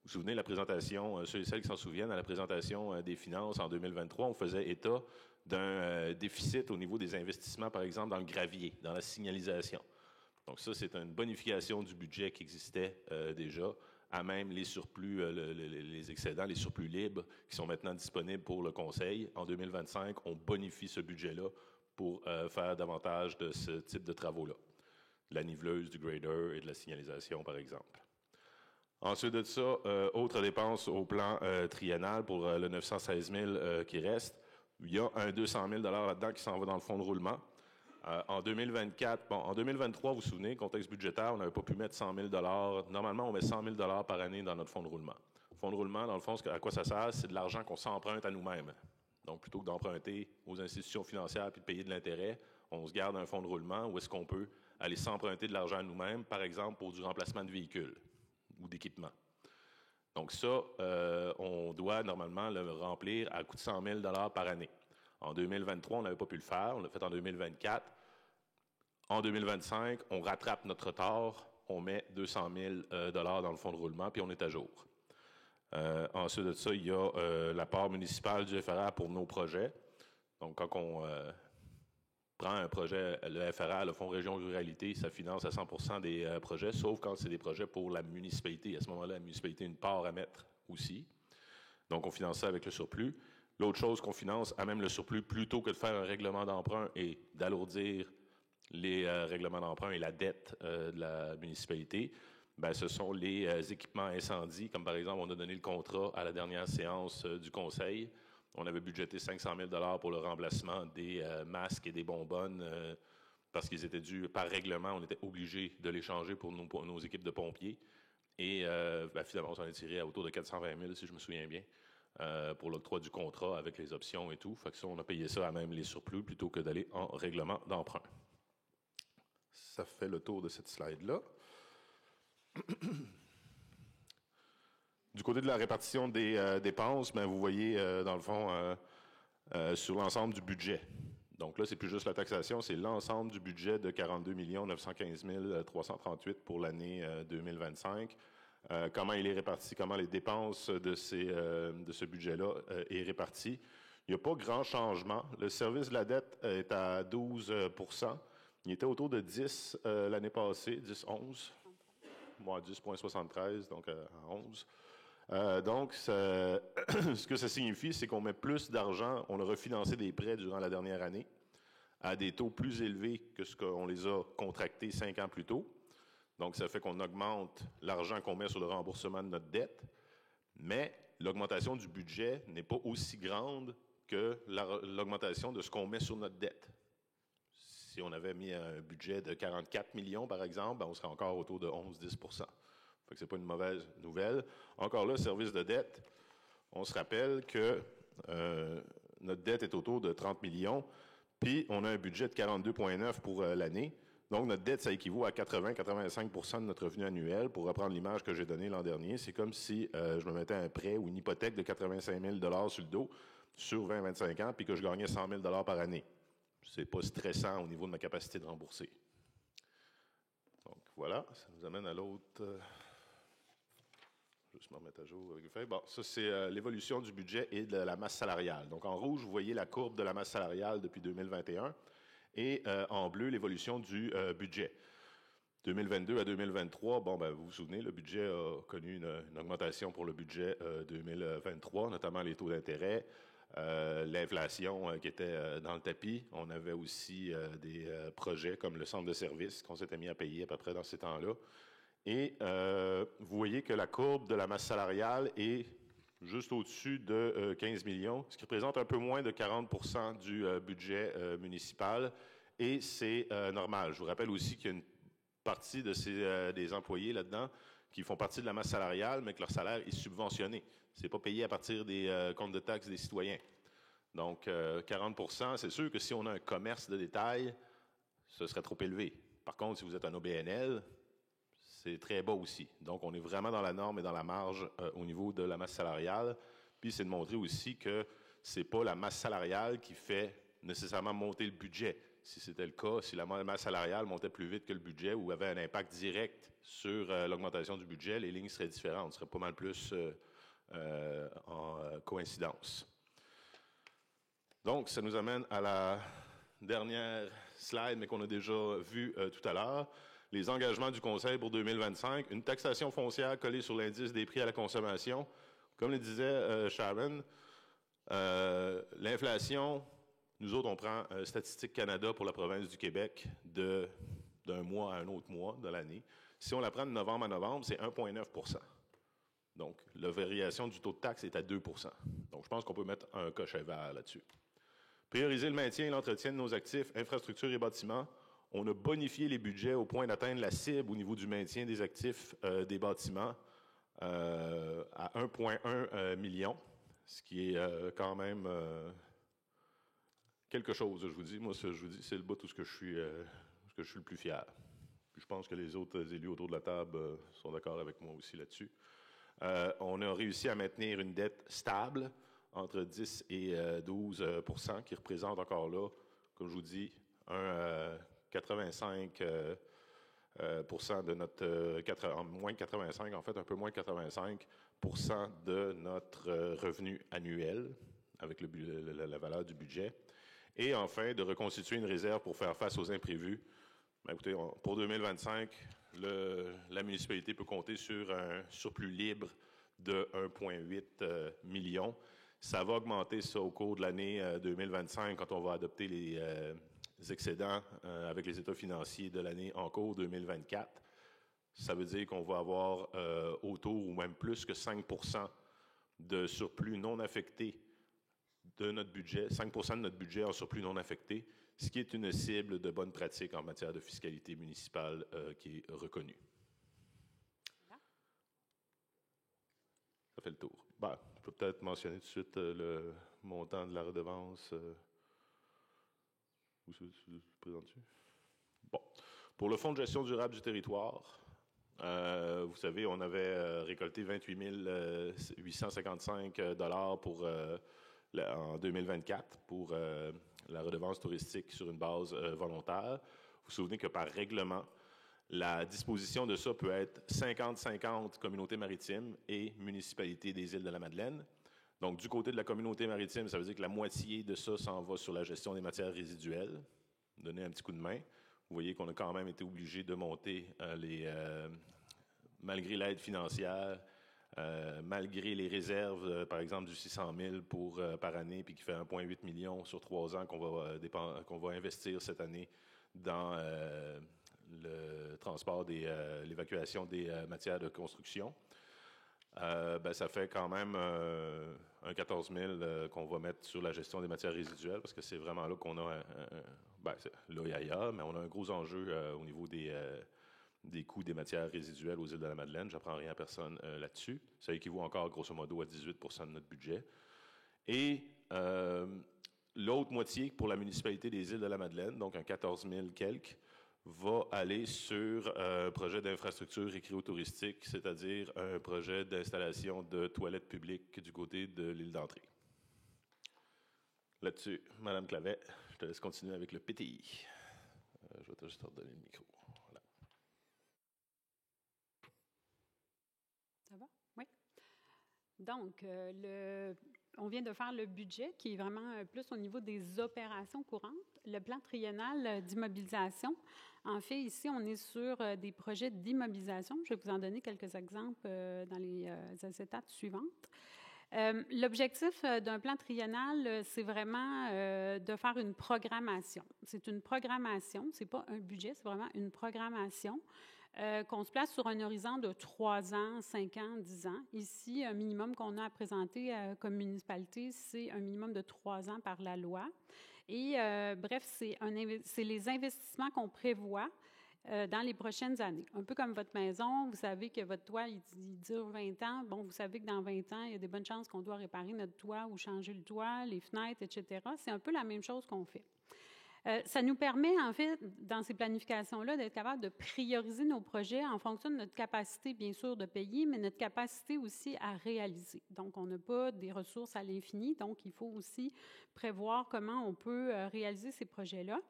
A: vous souvenez de la présentation, ceux et celles qui s'en souviennent, à la présentation des finances en 2023, on faisait état d'un déficit au niveau des investissements, par exemple, dans le gravier, dans la signalisation. Donc ça, c'est une bonification du budget qui existait déjà, à même les surplus, les excédents, les surplus libres qui sont maintenant disponibles pour le Conseil. En 2025, on bonifie ce budget-là pour faire davantage de ce type de travaux-là. De la niveleuse, du grader et de la signalisation, par exemple. Ensuite de ça, autres dépenses au plan triennal pour le 916 000 qui reste. Il y a un 200 000 là-dedans qui s'en va dans le fonds de roulement. En 2024, en 2023, vous vous souvenez, contexte budgétaire, on n'avait pas pu mettre 100 000 Normalement, on met 100 000 par année dans notre fonds de roulement. Le fonds de roulement, dans le fond, à quoi ça sert? C'est de l'argent qu'on s'emprunte à nous-mêmes. Donc, plutôt que d'emprunter aux institutions financières puis de payer de l'intérêt, on se garde un fonds de roulement où est-ce qu'on peut aller s'emprunter de l'argent à nous-mêmes, par exemple, pour du remplacement de véhicules ou d'équipements. Donc ça, on doit normalement le remplir à coût de 100 000 par année. En 2023, on n'avait pas pu le faire. On l'a fait en 2024. En 2025, on rattrape notre retard. On met 200 000 dans le fonds de roulement, puis on est à jour. Ensuite de ça, il y a la part municipale du FRA pour nos projets. Donc, quand on prend un projet, le FRA, le Fonds Région Ruralité, ça finance à 100% des projets, sauf quand c'est des projets pour la municipalité. À ce moment-là, la municipalité a une part à mettre aussi. Donc, on finance ça avec le surplus. L'autre chose qu'on finance à même le surplus, plutôt que de faire un règlement d'emprunt et d'alourdir les règlements d'emprunt et la dette de la municipalité, bien, ce sont les équipements incendies, comme par exemple, on a donné le contrat à la dernière séance du Conseil. On avait budgété 500 000 pour le remplacement des masques et des bonbonnes parce qu'ils étaient dus par règlement. On était obligé de les changer pour nos équipes de pompiers. Et finalement, on s'en est tiré à autour de 420 000, si je me souviens bien. Pour l'octroi du contrat avec les options et tout. Fait que ça, on a payé ça à même les surplus plutôt que d'aller en règlement d'emprunt. Ça fait le tour de cette slide-là. Du côté de la répartition des dépenses, bien, vous voyez, dans le fond, sur l'ensemble du budget. Donc là, c'est plus juste la taxation, c'est l'ensemble du budget de 42 915 338 pour l'année 2025. Comment il est réparti, comment les dépenses de ce budget-là est réparti. Il n'y a pas grand changement. Le service de la dette est à 12 %. Il était autour de 10 l'année passée, 10,11. Moi, 10,73, donc à 11. Donc, ce que ça signifie, c'est qu'on met plus d'argent, on a refinancé des prêts durant la dernière année à des taux plus élevés que ce qu'on les a contractés 5 ans plus tôt. Donc, ça fait qu'on augmente l'argent qu'on met sur le remboursement de notre dette, mais l'augmentation du budget n'est pas aussi grande que l'augmentation de ce qu'on met sur notre dette. Si on avait mis un budget de 44 millions, par exemple, ben on serait encore autour de 11-10 %. Fait que c'est pas une mauvaise nouvelle. Encore là, service de dette, on se rappelle que notre dette est autour de 30 millions, puis on a un budget de 42,9 pour l'année. Donc, notre dette, ça équivaut à 80-85 % de notre revenu annuel. Pour reprendre l'image que j'ai donnée l'an dernier, c'est comme si je me mettais un prêt ou une hypothèque de 85 000 sur le dos sur 20-25 ans, puis que je gagnais 100 000 par année. C'est pas stressant au niveau de ma capacité de rembourser. Donc, voilà, ça nous amène à l'autre. Je vais juste me remettre à jour avec le fait. Bon, ça, c'est l'évolution du budget et de la masse salariale. Donc, en rouge, vous voyez la courbe de la masse salariale depuis 2021 et en bleu, l'évolution du budget. 2022 à 2023, bon, ben, vous vous souvenez, le budget a connu une augmentation pour le budget 2023, notamment les taux d'intérêt, l'inflation qui était dans le tapis. On avait aussi des projets comme le centre de services qu'on s'était mis à payer à peu près dans ces temps-là. Et vous voyez que la courbe de la masse salariale est juste au-dessus de 15 millions, ce qui représente un peu moins de 40 du budget municipal. Et c'est normal. Je vous rappelle aussi qu'il y a une partie de des employés là-dedans qui font partie de la masse salariale, mais que leur salaire est subventionné. Ce n'est pas payé à partir des comptes de taxes des citoyens. Donc, 40 c'est sûr que si on a un commerce de détail, ce serait trop élevé. Par contre, si vous êtes un OBNL, c'est très bas aussi. Donc, on est vraiment dans la norme et dans la marge au niveau de la masse salariale. Puis, c'est de montrer aussi que ce n'est pas la masse salariale qui fait nécessairement monter le budget. Si c'était le cas, si la masse salariale montait plus vite que le budget ou avait un impact direct sur l'augmentation du budget, les lignes seraient différentes, seraient pas mal plus en coïncidence. Donc, ça nous amène à la dernière slide, mais qu'on a déjà vu tout à l'heure. Les engagements du Conseil pour 2025, une taxation foncière collée sur l'indice des prix à la consommation. Comme le disait Sharon, l'inflation, nous autres, on prend Statistique Canada pour la province du Québec d'un mois à un autre mois de l'année. Si on la prend de novembre à novembre, c'est 1,9 %. Donc, la variation du taux de taxe est à 2 %. Donc, je pense qu'on peut mettre un coche vert là-dessus. Prioriser le maintien et l'entretien de nos actifs, infrastructures et bâtiments. On a bonifié les budgets au point d'atteindre la cible au niveau du maintien des actifs des bâtiments à 1,1 million, ce qui est quand même quelque chose, je vous dis. Moi, je vous dis, c'est le bout où je suis le plus fier. Puis je pense que les autres élus autour de la table sont d'accord avec moi aussi là-dessus. On a réussi à maintenir une dette stable entre 10 et 12 %, qui représente encore là, comme je vous dis, un 85 de notre moins de 85, en fait, un peu moins de 85 % de notre revenu annuel avec la valeur du budget. Et enfin, de reconstituer une réserve pour faire face aux imprévus. Ben, écoutez, pour 2025, la municipalité peut compter sur un surplus libre de 1,8 million. Ça va augmenter ça au cours de l'année 2025 quand on va adopter les excédents avec les états financiers de l'année en cours 2024. Ça veut dire qu'on va avoir autour ou même plus que 5 % de surplus non affecté de notre budget, 5 % de notre budget en surplus non affecté, ce qui est une cible de bonne pratique en matière de fiscalité municipale qui est reconnue. Ça fait le tour. Ben, je peux peut-être mentionner tout de suite le montant de la redevance. Où se présente-tu? Bon. Pour le Fonds de gestion durable du territoire, vous savez, on avait récolté 28 855 $ en 2024 pour la redevance touristique sur une base volontaire. Vous vous souvenez que par règlement, la disposition de ça peut être 50-50 communautés maritimes et municipalités des Îles-de-la-Madeleine. Donc, du côté de la communauté maritime, ça veut dire que la moitié de ça s'en va sur la gestion des matières résiduelles. Donner un petit coup de main. Vous voyez qu'on a quand même été obligé de monter malgré l'aide financière, malgré les réserves, par exemple, du 600 000 par année, puis qui fait 1,8 million sur 3 ans qu'on va investir cette année dans le transport l'évacuation des matières de construction. Ben, ça fait quand même un 14 000 qu'on va mettre sur la gestion des matières résiduelles, parce que c'est vraiment là qu'on a ben, là et ailleurs, mais on a un gros enjeu au niveau des coûts des matières résiduelles aux Îles-de-la-Madeleine. Je n'apprends rien à personne là-dessus. Ça équivaut encore, grosso modo, à 18 % de notre budget. Et l'autre moitié, pour la municipalité des Îles-de-la-Madeleine, donc un 14 000 quelques, va aller sur un projet d'infrastructure récréo-touristique, c'est-à-dire un projet d'installation de toilettes publiques du côté de l'île d'Entrée. Là-dessus, Mme Clavet, je te laisse continuer avec le PTI. Je vais te juste redonner le micro.
C: Donc, on vient de faire le budget qui est vraiment plus au niveau des opérations courantes. Le plan triennal d'immobilisation. En fait, ici, on est sur des projets d'immobilisation. Je vais vous en donner quelques exemples dans les acétates suivantes. L'objectif d'un plan triennal, c'est vraiment de faire une programmation. C'est une programmation, c'est pas un budget, c'est vraiment une programmation qu'on se place sur un horizon de 3 ans, 5 ans, 10 ans. Ici, un minimum qu'on a à présenter comme municipalité, c'est un minimum de 3 ans par la loi. Et bref, c'est les investissements qu'on prévoit dans les prochaines années. Un peu comme votre maison, vous savez que votre toit, il dure 20 ans. Bon, vous savez que dans 20 ans, il y a des bonnes chances qu'on doit réparer notre toit ou changer le toit, les fenêtres, etc. C'est un peu la même chose qu'on fait. Ça nous permet, en fait, dans ces planifications-là, d'être capable de prioriser nos projets en fonction de notre capacité, bien sûr, de payer, mais notre capacité aussi à réaliser. Donc, on n'a pas des ressources à l'infini, donc il faut aussi prévoir comment on peut réaliser ces projets-là.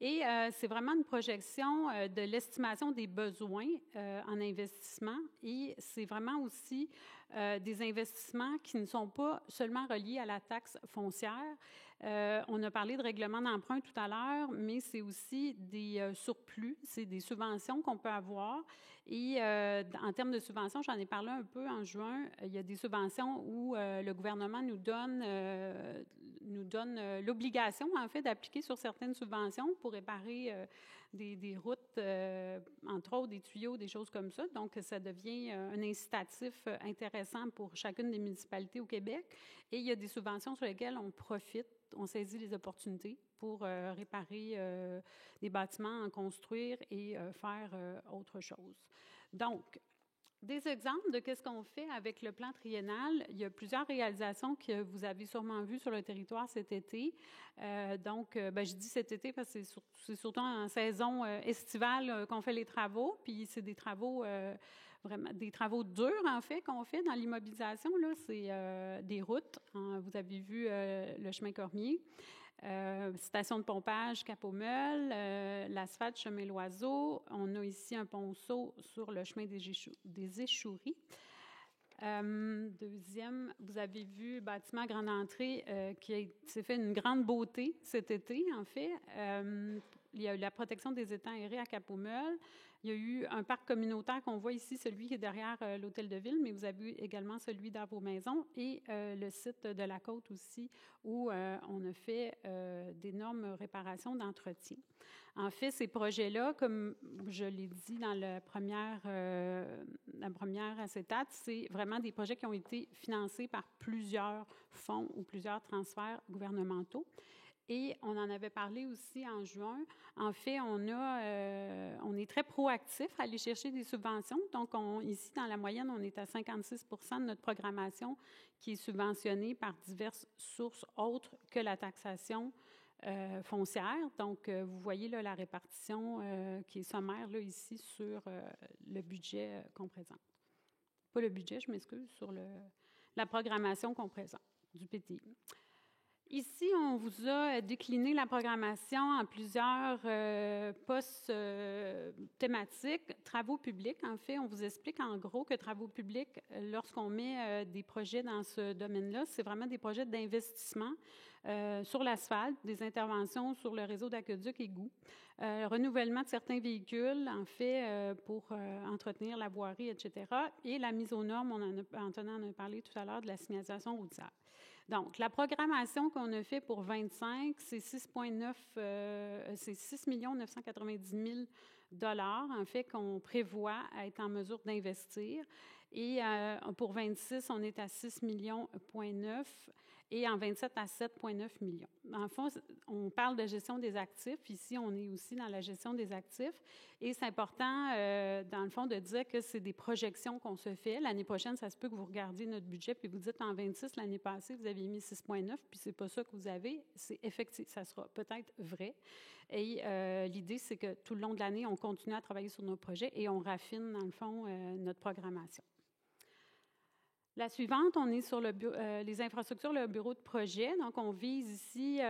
C: Et c'est vraiment une projection de l'estimation des besoins en investissement et c'est vraiment aussi des investissements qui ne sont pas seulement reliés à la taxe foncière. On a parlé de règlement d'emprunt tout à l'heure, mais c'est aussi des surplus, c'est des subventions qu'on peut avoir. Et en termes de subventions, j'en ai parlé un peu en juin, il y a des subventions où le gouvernement nous donne l'obligation, en fait, d'appliquer sur certaines subventions pour réparer des routes, entre autres des tuyaux, des choses comme ça. Donc, ça devient un incitatif intéressant pour chacune des municipalités au Québec. Et il y a des subventions sur lesquelles on profite, on saisit les opportunités pour réparer des bâtiments, en construire et faire autre chose. Donc, des exemples de ce qu'on fait avec le plan triennal. Il y a plusieurs réalisations que vous avez sûrement vues sur le territoire cet été. Je dis cet été parce que c'est surtout en saison estivale qu'on fait les travaux. Puis c'est des travaux vraiment des travaux durs en fait qu'on fait dans l'immobilisation. Là, c'est des routes. Vous avez vu le chemin Cormier. Station de pompage Cap-aux-Meules, l'asphalte chemin L'Oiseau. On a ici un ponceau sur le chemin des Échouries. Deuxième, vous avez vu bâtiment grande entrée qui s'est fait une grande beauté cet été, en fait. Il y a eu la protection des étangs aérés à Cap-aux-Meules. Il y a eu un parc communautaire qu'on voit ici, celui qui est derrière l'hôtel de ville, mais vous avez également celui dans vos maisons et le site de la côte aussi où on a fait d'énormes réparations d'entretien. En fait, ces projets-là, comme je l'ai dit dans la première acétate, c'est vraiment des projets qui ont été financés par plusieurs fonds ou plusieurs transferts gouvernementaux. Et on en avait parlé aussi en juin. En fait, on est très proactif à aller chercher des subventions. Donc, ici, dans la moyenne, on est à 56 % de notre programmation qui est subventionnée par diverses sources autres que la taxation foncière. Donc, vous voyez là, la répartition qui est sommaire là, ici sur le budget qu'on présente. Pas le budget, je m'excuse, sur la programmation qu'on présente du PTI. Ici, on vous a décliné la programmation en plusieurs postes thématiques. Travaux publics, en fait, on vous explique en gros que travaux publics, lorsqu'on met des projets dans ce domaine-là, c'est vraiment des projets d'investissement sur l'asphalte, des interventions sur le réseau d'aqueducs et égouts, renouvellement de certains véhicules, en fait, pour entretenir la voirie, etc., et la mise aux normes, Antonin en a parlé tout à l'heure, de la signalisation routière. Donc, la programmation qu'on a fait pour 25, c'est 6 990 000 $ en fait, qu'on prévoit être en mesure d'investir. Et pour 26, on est à 6,9 millions et en 27 à 7,9 millions. En fond, on parle de gestion des actifs. Ici, on est aussi dans la gestion des actifs. Et c'est important, dans le fond, de dire que c'est des projections qu'on se fait. L'année prochaine, ça se peut que vous regardiez notre budget puis vous dites en 26, l'année passée, vous aviez mis 6,9, puis c'est pas ça que vous avez. C'est effectif. Ça sera peut-être vrai. Et l'idée, c'est que tout le long de l'année, on continue à travailler sur nos projets et on raffine, dans le fond, notre programmation. La suivante, on est sur les infrastructures, le bureau de projet. Donc, on vise ici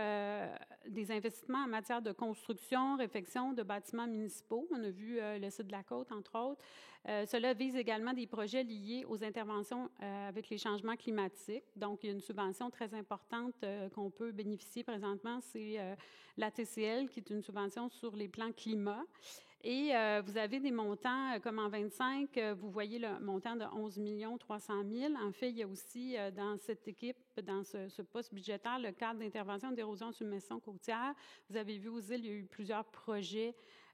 C: des investissements en matière de construction, réfection de bâtiments municipaux. On a vu le site de la Côte, entre autres. Cela vise également des projets liés aux interventions avec les changements climatiques. Donc, il y a une subvention très importante qu'on peut bénéficier présentement, c'est la TCL, qui est une subvention sur les plans climat. Et vous avez des montants, comme en 25, vous voyez le montant de 11 300 000. En fait, il y a aussi dans cette équipe, dans ce poste budgétaire, le cadre d'intervention d'érosion de submersion côtière. Vous avez vu aux îles, il y a eu plusieurs projets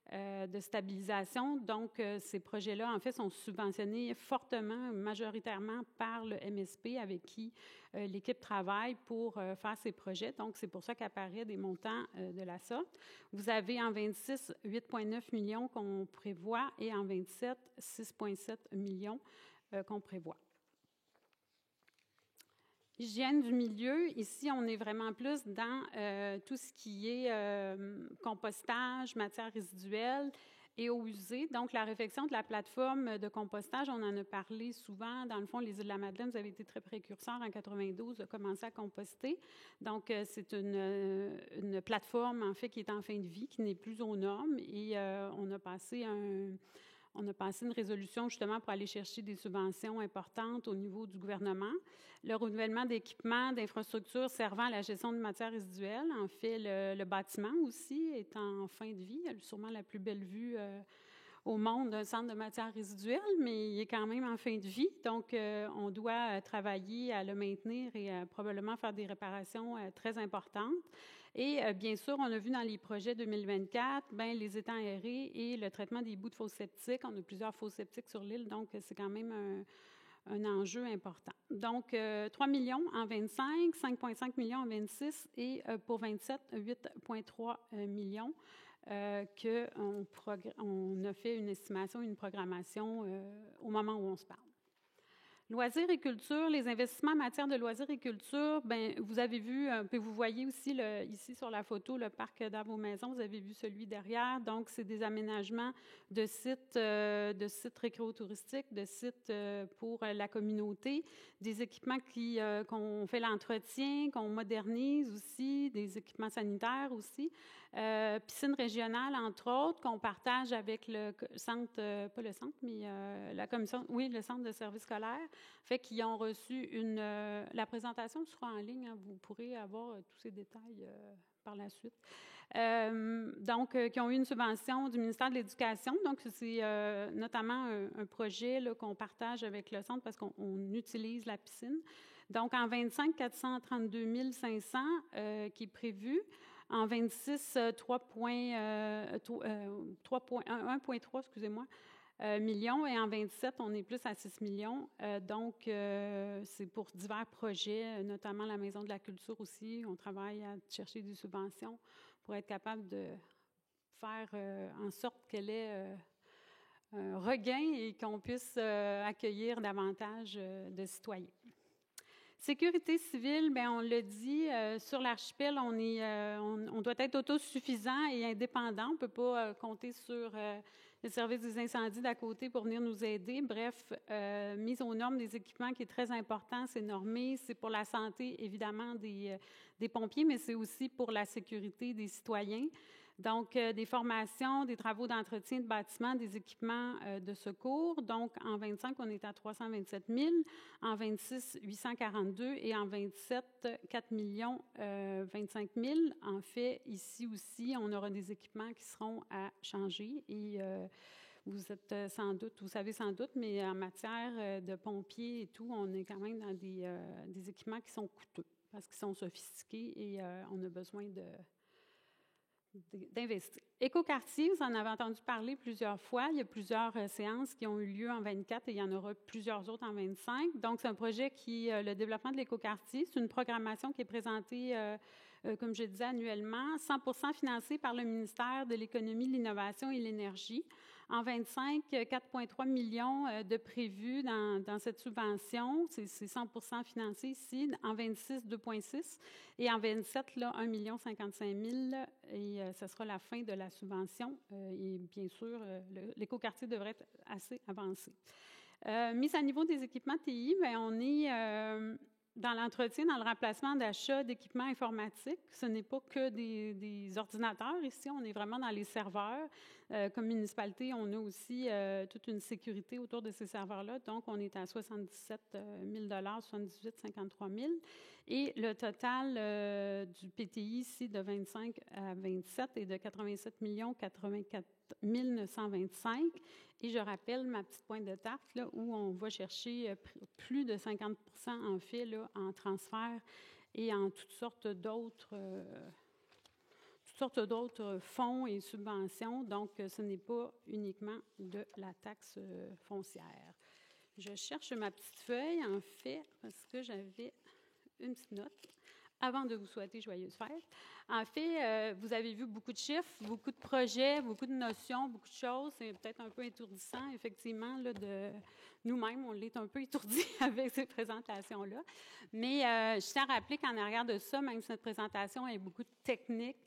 C: de stabilisation. Donc, ces projets-là, en fait, sont subventionnés fortement, majoritairement par le MSP avec qui l'équipe travaille pour faire ces projets. Donc, c'est pour ça qu'apparaît des montants de la sorte. Vous avez en 26, 8,9 millions qu'on prévoit et en 27, 6,7 millions qu'on prévoit. Hygiène du milieu, ici, on est vraiment plus dans tout ce qui est compostage, matières résiduelles et eaux usées. Donc, la réfection de la plateforme de compostage, on en a parlé souvent. Dans le fond, les îles de la Madeleine, vous avez été très précurseurs en 92 de commencer à composter. Donc, c'est une plateforme, en fait, qui est en fin de vie, qui n'est plus aux normes. Et on a passé une résolution justement pour aller chercher des subventions importantes au niveau du gouvernement. Le renouvellement d'équipements, d'infrastructures servant à la gestion de matières résiduelles. En fait, le bâtiment aussi est en fin de vie. Il a sûrement la plus belle vue au monde d'un centre de matières résiduelles, mais il est quand même en fin de vie. Donc, on doit travailler à le maintenir et probablement faire des réparations très importantes. Et bien sûr, on a vu dans les projets 2024, les étangs aérés et le traitement des bouts de fosses septiques. On a plusieurs fosses septiques sur l'île, donc c'est quand même un enjeu important. Donc, 3 millions en 25, 5,5 millions en 26 et pour 27, 8,3 millions qu'on a fait une estimation, une programmation au moment où on se parle. Loisirs et culture, les investissements en matière de loisirs et culture, vous avez vu, puis vous voyez aussi ici sur la photo le parc dans vos maisons, vous avez vu celui derrière. Donc, c'est des aménagements de sites récréotouristiques, de sites pour la communauté, des équipements qu'on fait l'entretien, qu'on modernise aussi, des équipements sanitaires aussi. Piscine régionale, entre autres, qu'on partage avec le centre, pas le centre, mais la commission, oui, le centre de services scolaires, fait qu'ils ont reçu la présentation sera en ligne, hein, vous pourrez avoir tous ces détails par la suite. Donc, qui ont eu une subvention du ministère de l'Éducation. Donc, c'est notamment un projet qu'on partage avec le centre parce qu'on utilise la piscine. Donc, en 25, 432 500 qui est prévu. En 26, 1,3, excusez-moi, millions. Et en 27, on est plus à 6 millions. Donc, c'est pour divers projets, notamment la Maison de la Culture aussi. On travaille à chercher des subventions pour être capable de faire en sorte qu'elle ait un regain et qu'on puisse accueillir davantage de citoyens. Sécurité civile, on l'a dit, sur l'archipel, on doit être autosuffisant et indépendant. On ne peut pas compter sur le service des incendies d'à côté pour venir nous aider. Bref, mise aux normes des équipements qui est très important, c'est normé, c'est pour la santé, évidemment, des pompiers, mais c'est aussi pour la sécurité des citoyens. Donc, des formations, des travaux d'entretien de bâtiments, des équipements de secours. Donc, en 25, on est à 327 000, en 26, 842 et en 27, 4 millions 25 000. En fait, ici aussi, on aura des équipements qui seront à changer et vous savez sans doute, mais en matière de pompiers et tout, on est quand même dans des équipements qui sont coûteux parce qu'ils sont sophistiqués et on a besoin d'investir. Écoquartier, vous en avez entendu parler plusieurs fois. Il y a plusieurs séances qui ont eu lieu en 24 et il y en aura plusieurs autres en 25. Donc, c'est un projet le développement de l'écoquartier. C'est une programmation qui est présentée, comme je disais, annuellement, 100% financée par le ministère de l'Économie, de l'Innovation et de l'Énergie. En 25, 4,3 millions de prévus dans cette subvention. C'est 100% financé ici. En 26, 2,6. Et en 27, là, 1 55 000. Et ce sera la fin de la subvention. Et bien sûr, l'écoquartier devrait être assez avancé. Mise à niveau des équipements TI, bien, on est dans l'entretien, dans le remplacement d'achat d'équipements informatiques. Ce n'est pas que des ordinateurs. Ici, on est vraiment dans les serveurs. Comme municipalité, on a aussi toute une sécurité autour de ces serveurs-là. Donc, on est à 77 000 78,53 000. Et le total du PTI ici de 25 à 27 est de 87 084 925. Et je rappelle ma petite pointe de tarte là, où on va chercher plus de 50 % en fait là, en transfert et en toutes sortes d'autres fonds et subventions. Donc, ce n'est pas uniquement de la taxe foncière. Je cherche ma petite feuille, en fait, parce que j'avais une petite note avant de vous souhaiter joyeuses fêtes. En fait, vous avez vu beaucoup de chiffres, beaucoup de projets, beaucoup de notions, beaucoup de choses. C'est peut-être un peu étourdissant, effectivement, là, de nous-mêmes, on l'est un peu étourdis avec ces présentations-là. Mais je tiens à rappeler qu'en arrière de ça, même si notre présentation est beaucoup de technique,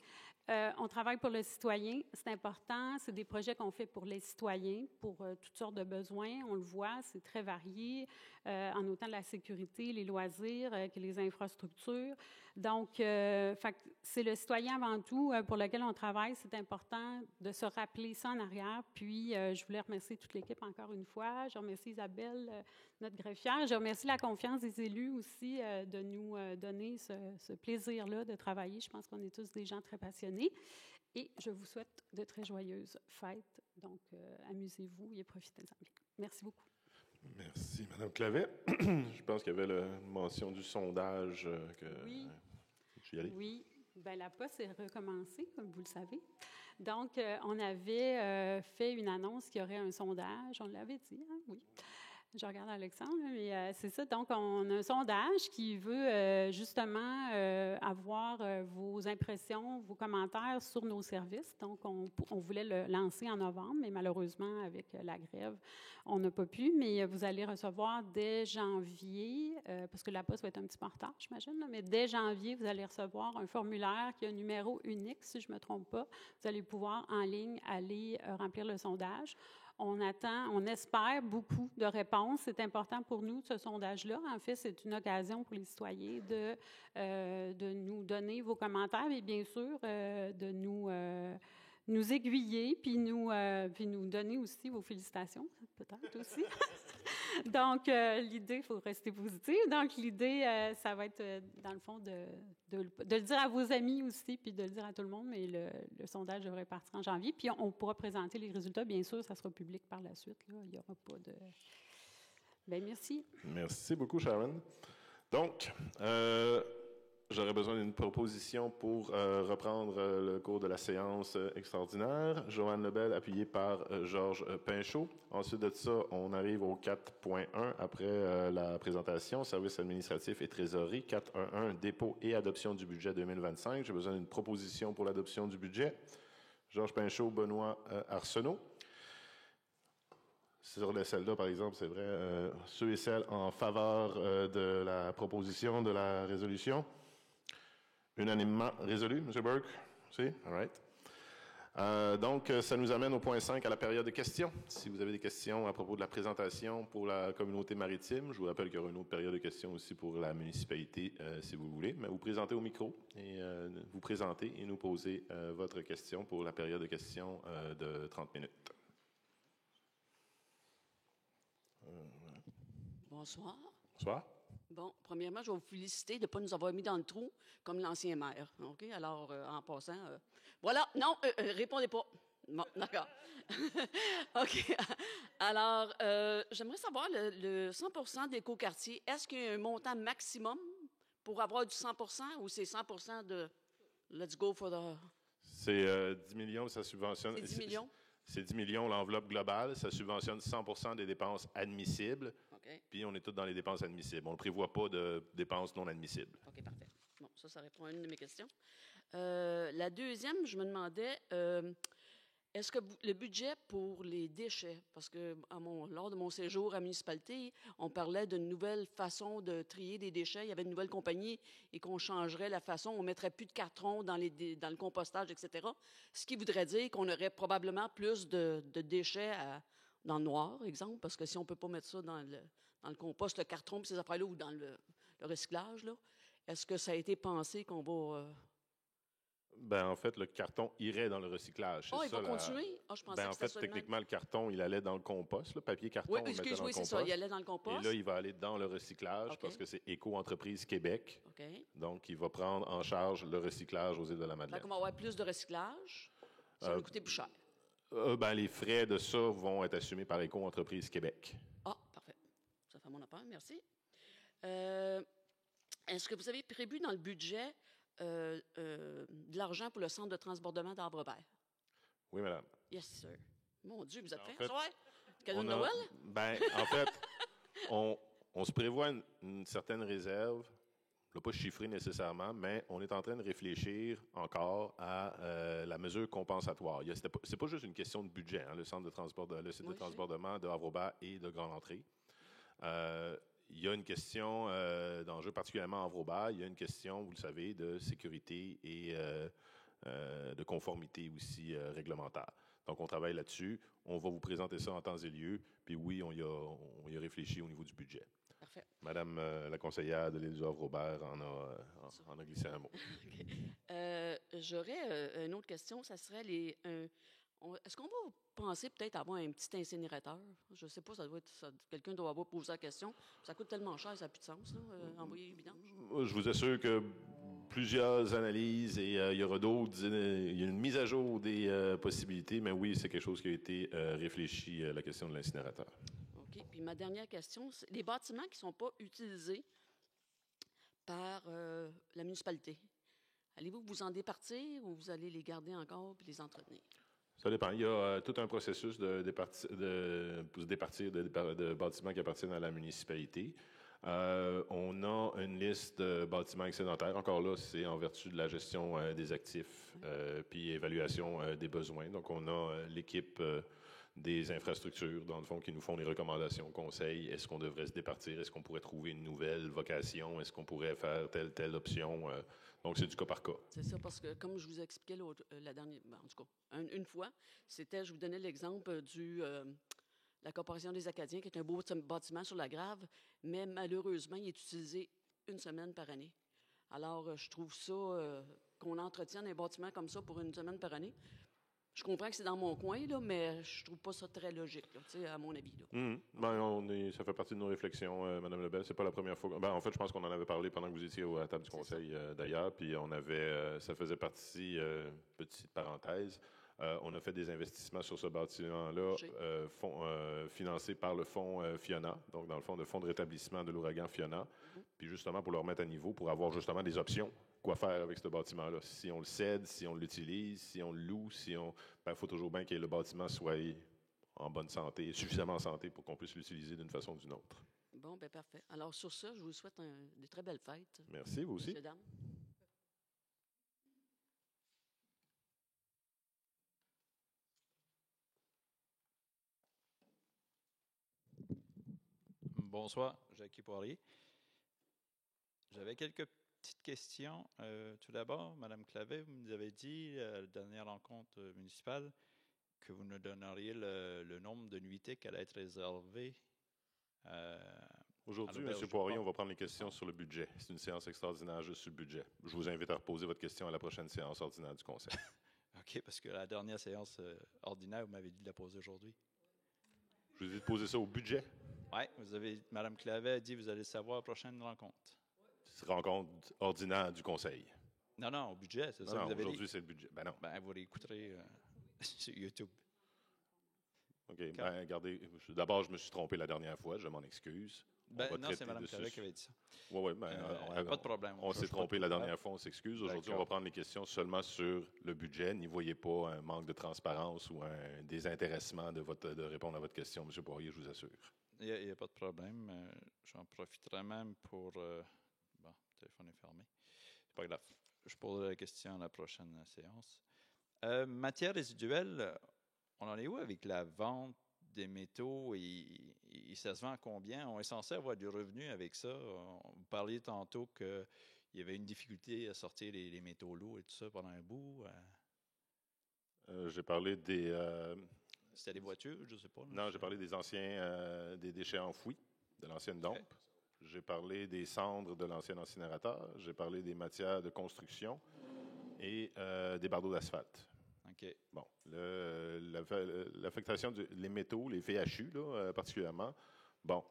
C: on travaille pour le citoyen, c'est important. C'est des projets qu'on fait pour les citoyens, pour toutes sortes de besoins. On le voit, c'est très varié, en autant de la sécurité, les loisirs, que les infrastructures. Donc, c'est le citoyen avant tout pour lequel on travaille. C'est important de se rappeler ça en arrière. Puis, je voulais remercier toute l'équipe encore une fois. Je remercie Isabelle, notre greffière. Je remercie la confiance des élus aussi de nous donner ce plaisir-là de travailler. Je pense qu'on est tous des gens très passionnés. Et je vous souhaite de très joyeuses fêtes. Donc, amusez-vous et profitez-en bien. Merci beaucoup.
A: Merci, Mme Clavet. Je pense qu'il y avait la mention du sondage.
C: Oui.
A: Je vais y aller.
C: Oui. Bien, la poste est recommencée, comme vous le savez. Donc, on avait fait une annonce qu'il y aurait un sondage. On l'avait dit, hein? Oui. Je regarde Alexandre, mais c'est ça. Donc, on a un sondage qui veut justement avoir vos impressions, vos commentaires sur nos services. Donc, on voulait le lancer en novembre, mais malheureusement, avec la grève, on n'a pas pu. Mais vous allez recevoir dès janvier, parce que la poste va être un petit peu en retard, j'imagine, là, mais dès janvier, vous allez recevoir un formulaire qui a un numéro unique, si je ne me trompe pas. Vous allez pouvoir, en ligne, aller remplir le sondage. On attend, on espère beaucoup de réponses. C'est important pour nous, ce sondage-là. En fait, c'est une occasion pour les citoyens de nous donner vos commentaires et bien sûr de nous aiguiller puis nous donner aussi vos félicitations, peut-être aussi. Donc, l'idée, il faut rester positif. Donc, l'idée, ça va être, dans le fond, de le dire à vos amis aussi, puis de le dire à tout le monde, mais le sondage devrait partir en janvier. Puis, on pourra présenter les résultats. Bien sûr, ça sera public par la suite. Là. Il n'y aura pas de... Bien, merci.
A: Merci beaucoup, Sharon. Donc, j'aurais besoin d'une proposition pour reprendre le cours de la séance extraordinaire. Joanne Lebel, appuyée par Georges Pinchot. Ensuite de ça, on arrive au 4.1 après la présentation, services administratifs et trésorerie. 4.1.1, dépôt et adoption du budget 2025. J'ai besoin d'une proposition pour l'adoption du budget. Georges Pinchot, Benoît Arsenault. Sur celle-là, par exemple, c'est vrai, ceux et celles en faveur de la proposition de la résolution. Unanimement résolu, M. Burke? Si? All right. Donc, ça nous amène au point 5, à la période de questions. Si vous avez des questions à propos de la présentation pour la communauté maritime, je vous rappelle qu'il y aura une autre période de questions aussi pour la municipalité, si vous voulez. Mais vous présentez au micro et vous présentez et nous posez votre question pour la période de questions de 30 minutes.
D: Bonsoir.
A: Bonsoir.
D: Bon, premièrement, je vais vous féliciter de ne pas nous avoir mis dans le trou comme l'ancien maire. OK? Alors, en passant, voilà. Non, répondez pas. Bon, d'accord. OK. Alors, j'aimerais savoir le 100 % d'écoquartier. Est-ce qu'il y a un montant maximum pour avoir du 100 % ou c'est 100 % de let's go for the...
A: C'est 10 millions, ça subventionne...
D: C'est 10 millions?
A: C'est 10 millions l'enveloppe globale. Ça subventionne 100 % des dépenses admissibles.
D: OK.
A: Puis on est tous dans les dépenses admissibles. On ne prévoit pas de dépenses non admissibles.
D: OK, parfait. Bon, ça répond à une de mes questions. La deuxième, je me demandais, est-ce que le budget pour les déchets, parce que lors de mon séjour à la municipalité, on parlait d'une nouvelle façon de trier des déchets. Il y avait une nouvelle compagnie et qu'on changerait la façon, on ne mettrait plus de carton dans le compostage, etc. Ce qui voudrait dire qu'on aurait probablement plus de déchets dans le noir, exemple, parce que si on ne peut pas mettre ça dans le compost, le carton, puis ces affaires-là, ou dans le recyclage, là, est-ce que ça a été pensé qu'on va...
A: Ben, en fait, le carton irait dans le recyclage.
D: Ah,
A: C'est
D: il
A: ça,
D: va continuer? Ah, je pensais
A: Ben,
D: que
A: en
D: c'était
A: fait,
D: seulement...
A: techniquement, le carton, il allait dans le compost. Le papier carton,
D: Oui,
A: on le mettait dans le
D: oui, c'est
A: compost.
D: ça, il allait dans le compost.
A: Et là, il va aller dans le recyclage
D: OK.
A: parce que c'est Éco-entreprise Québec.
D: OK.
A: Donc, il va prendre en charge le recyclage aux îles de la
D: Fait
A: Madeleine.
D: qu'on va avoir plus de recyclage, ça va nous coûter plus cher.
A: Ben, les frais de ça vont être assumés par Éco-entreprise Québec.
D: Ah, parfait. Ça fait mon affaire, merci. Est-ce que vous avez prévu dans le budget de l'argent pour le centre de transbordement d'Arbre-Vert?
A: Oui, madame.
D: Yes, sir. Mon Dieu, vous êtes
A: En
D: prêts?
A: fait,
D: Ça va? Cadeau de
A: On a-
D: Noël?
A: Ben, en fait, on se prévoit une certaine réserve. Je ne l'ai pas chiffré nécessairement, mais on est en train de réfléchir encore à la mesure compensatoire. C'est pas juste une question de budget, hein, le site de transbordement de Havre-Aubert et de Grande Entrée. Il y a une question d'enjeu particulièrement à Havre-Aubert. Il y a une question, vous le savez, de sécurité et de conformité aussi réglementaire. Donc, on travaille là-dessus. On va vous présenter ça en temps et lieu. Puis oui, on y a réfléchi au niveau du budget.
D: Parfait.
A: Madame la conseillère de l'île du Havre-Aubert en a glissé un mot.
D: J'aurais une autre question. Ça serait est-ce qu'on va penser peut-être avoir un petit incinérateur? Je ne sais pas, quelqu'un doit avoir posé la question. Ça coûte tellement cher, ça n'a plus de sens, là, envoyer les vidanges.
A: Je vous assure que plusieurs analyses et il y aura d'autres. Il y a une mise à jour des possibilités, mais oui, c'est quelque chose qui a été réfléchi, la question de l'incinérateur.
D: OK. Puis ma dernière question, c'est les bâtiments qui ne sont pas utilisés par la municipalité. Allez-vous vous en départir ou vous allez les garder encore puis les entretenir?
A: Ça dépend. Il y a tout un processus pour se départir de bâtiments qui appartiennent à la municipalité. On a une liste de bâtiments excédentaires. Encore là, c'est en vertu de la gestion des actifs puis évaluation des besoins. Donc, on a l'équipe des infrastructures, dans le fond, qui nous font des recommandations, conseils. Est-ce qu'on devrait se départir? Est-ce qu'on pourrait trouver une nouvelle vocation? Est-ce qu'on pourrait faire telle option? Donc, c'est du cas par cas.
D: C'est ça, parce que comme je vous expliquais la dernière, en tout cas, une fois, je vous donnais l'exemple la Corporation des Acadiens, qui est un beau bâtiment sur la Grave, mais malheureusement, il est utilisé une semaine par année. Alors, je trouve ça, qu'on entretienne un bâtiment comme ça pour une semaine par année. Je comprends que c'est dans mon coin, là, mais je trouve pas ça très logique, là, à mon avis. Là.
A: Ben, ça fait partie de nos réflexions, Mme Lebel. C'est pas la première fois. En fait, je pense qu'on en avait parlé pendant que vous étiez à la table du conseil, d'ailleurs. Puis ça faisait partie, petite parenthèse. On a fait des investissements sur ce bâtiment-là, financés par le fonds Fiona, donc dans le fond, le fonds de rétablissement de l'ouragan Fiona. Puis justement, pour le remettre à niveau, pour avoir justement des options. Quoi faire avec ce bâtiment-là? Si on le cède, si on l'utilise, si on le loue, il faut toujours bien que le bâtiment soit en bonne santé, suffisamment en santé pour qu'on puisse l'utiliser d'une façon ou d'une autre.
D: Bon, bien parfait. Alors, sur ça, je vous souhaite de très belles fêtes.
A: Merci, vous aussi.
D: Messieurs, dames.
E: Bonsoir, Jackie Poirier. J'avais quelques petites questions. Tout d'abord, Mme Clavet, vous nous avez dit à la dernière rencontre municipale que vous nous donneriez le nombre de nuitées qu'elle allait être réservée.
A: Aujourd'hui, M. Poirier, on va prendre les questions sur le budget. C'est une séance extraordinaire juste sur le budget. Je vous invite à reposer votre question à la prochaine séance ordinaire du Conseil.
E: OK, parce que la dernière séance ordinaire, vous m'avez dit de la poser aujourd'hui.
A: Je vous ai dit de poser ça au budget.
E: Oui, Mme Clavet a dit que vous allez savoir à la prochaine rencontre.
A: C'est rencontre ordinaire du Conseil.
E: Non, au budget, c'est ça que vous avez dit.
A: Aujourd'hui, c'est le budget. Ben non.
E: Vous réécouterez sur YouTube.
A: OK. Regardez, d'abord, je me suis trompé la dernière fois. Je m'en excuse.
E: Non, c'est Mme Clavet qui avait dit ça.
A: Oui,
E: pas de problème.
A: On s'est trompé la dernière fois, on s'excuse. Aujourd'hui, on va prendre les questions seulement sur le budget. N'y voyez pas un manque de transparence ou un désintéressement de répondre à votre question, M. Poirier, je vous assure.
E: Il n'y a pas de problème. J'en profiterai même pour... Bon, le téléphone est fermé. C'est pas grave. Je poserai la question à la prochaine séance. Matière résiduelle, on en est où avec la vente des métaux et ça se vend à combien? On est censé avoir du revenu avec ça. Vous parliez tantôt qu'il y avait une difficulté à sortir les métaux lourds et tout ça pendant un bout.
A: J'ai parlé
E: C'était des voitures, je ne sais pas. Là.
A: Non, j'ai parlé des anciens des déchets enfouis, de l'ancienne dompe.
E: OK.
A: J'ai parlé des cendres de l'ancien incinérateur. J'ai parlé des matières de construction et des bardeaux d'asphalte.
E: OK.
A: Bon, l'affectation des métaux, les VHU là, particulièrement, bon,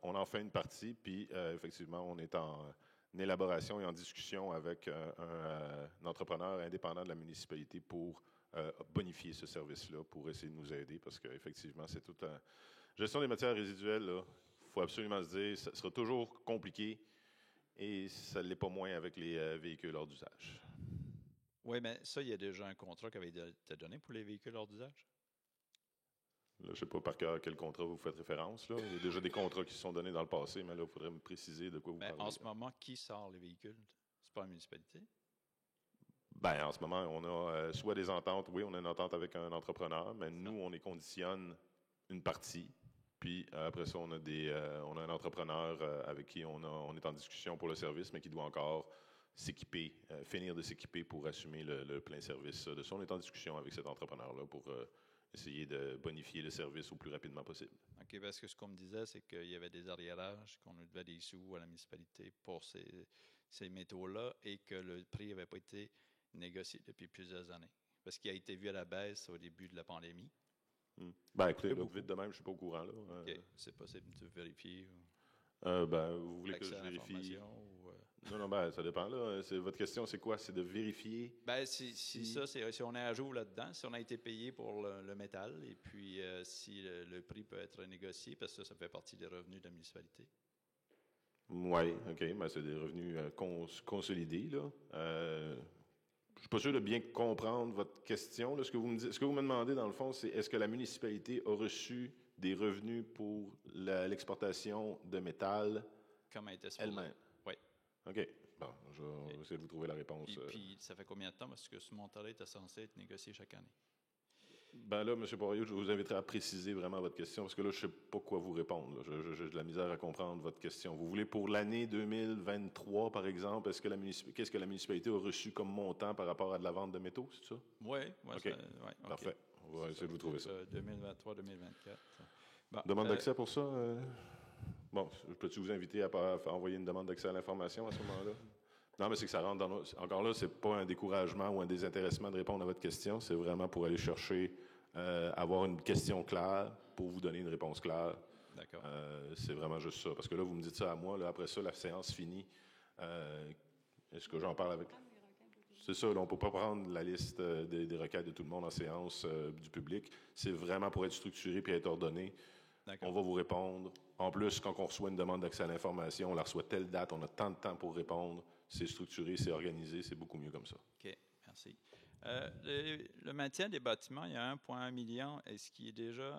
A: on en fait une partie, puis effectivement, on est en élaboration et en discussion avec un entrepreneur indépendant de la municipalité pour bonifier ce service-là, pour essayer de nous aider, parce qu'effectivement, c'est tout un... Gestion des matières résiduelles, il faut absolument se dire, ça sera toujours compliqué, et ça ne l'est pas moins avec les véhicules hors d'usage.
E: Oui, mais ça, il y a déjà un contrat qui avait été donné pour les véhicules hors d'usage?
A: Là, je ne sais pas par cœur à quel contrat vous faites référence. Là. Il y a déjà des contrats qui se sont donnés dans le passé, mais là, il faudrait me préciser de quoi vous
E: Ben,
A: parlez.
E: en ce moment, qui sort les véhicules? C'est pas la municipalité?
A: Ben, en ce moment, on a soit des ententes, oui, on a une entente avec un entrepreneur, mais nous, on les conditionne une partie. Puis après ça, on a un entrepreneur avec qui on est en discussion pour le service, mais qui doit encore s'équiper, finir de s'équiper pour assumer le plein service de ça. On est en discussion avec cet entrepreneur-là pour essayer de bonifier le service au plus rapidement possible.
E: OK, parce que ce qu'on me disait, c'est qu'il y avait des arriérages, qu'on nous devait des sous à la municipalité pour ces métaux-là et que le prix n'avait pas été négocié depuis plusieurs années. Parce qu'il a été vu à la baisse au début de la pandémie.
A: Ben, écoutez, là,
E: beaucoup.
A: vite de même, je ne suis pas au courant. Là.
E: OK, c'est possible de vérifier.
A: Ben, vous voulez que je
E: L'accès à
A: vérifie?
E: l'information ou,
A: Non, ben, ça dépend. Là. Votre question, c'est quoi? C'est de vérifier?
E: Ben, si on est à jour là-dedans, si on a été payé pour le métal, et puis si le prix peut être négocié, parce que ça fait partie des revenus de la municipalité.
A: Oui, OK. Ben, c'est des revenus consolidés. Là. Je ne suis pas sûr de bien comprendre votre question. Là. Ce que vous me demandez, dans le fond, c'est est-ce que la municipalité a reçu des revenus pour l'exportation de métal
E: Comment était
A: elle-même?
E: Oui.
A: OK. Bon, je vais essayer de vous trouver la réponse.
E: Puis, ça fait combien de temps? Parce que ce montant-là était censé être négocié chaque année.
A: Ben là, M. Poirier, je vous inviterai à préciser vraiment votre question, parce que là, je ne sais pas quoi vous répondre. Là. J'ai de la misère à comprendre votre question. Vous voulez pour l'année 2023, par exemple, qu'est-ce que la municipalité a reçu comme montant par rapport à de la vente de métaux, c'est ça?
E: Oui.
A: OK. Parfait. On va essayer de vous trouver ça.
E: 2023-2024. Bon,
A: Demande d'accès pour ça? Bon, peux-tu vous inviter à envoyer une demande d'accès à l'information à ce moment-là? Non, mais c'est que ça rentre dans encore là, c'est pas un découragement ou un désintéressement de répondre à votre question. C'est vraiment pour aller chercher, avoir une question claire pour vous donner une réponse claire.
E: D'accord.
A: C'est vraiment juste ça. Parce que là, vous me dites ça à moi. Là, après ça, la séance finie. Est-ce que j'en parle avec... C'est ça, là, on ne peut pas prendre la liste des requêtes de tout le monde en séance du public. C'est vraiment pour être structuré et être ordonné. On va vous répondre. En plus, quand on reçoit une demande d'accès à l'information, on la reçoit telle date, on a tant de temps pour répondre. C'est structuré, c'est organisé, c'est beaucoup mieux comme ça.
E: OK, merci. Le maintien des bâtiments, il y a 1,1 million. Est-ce qu'il est déjà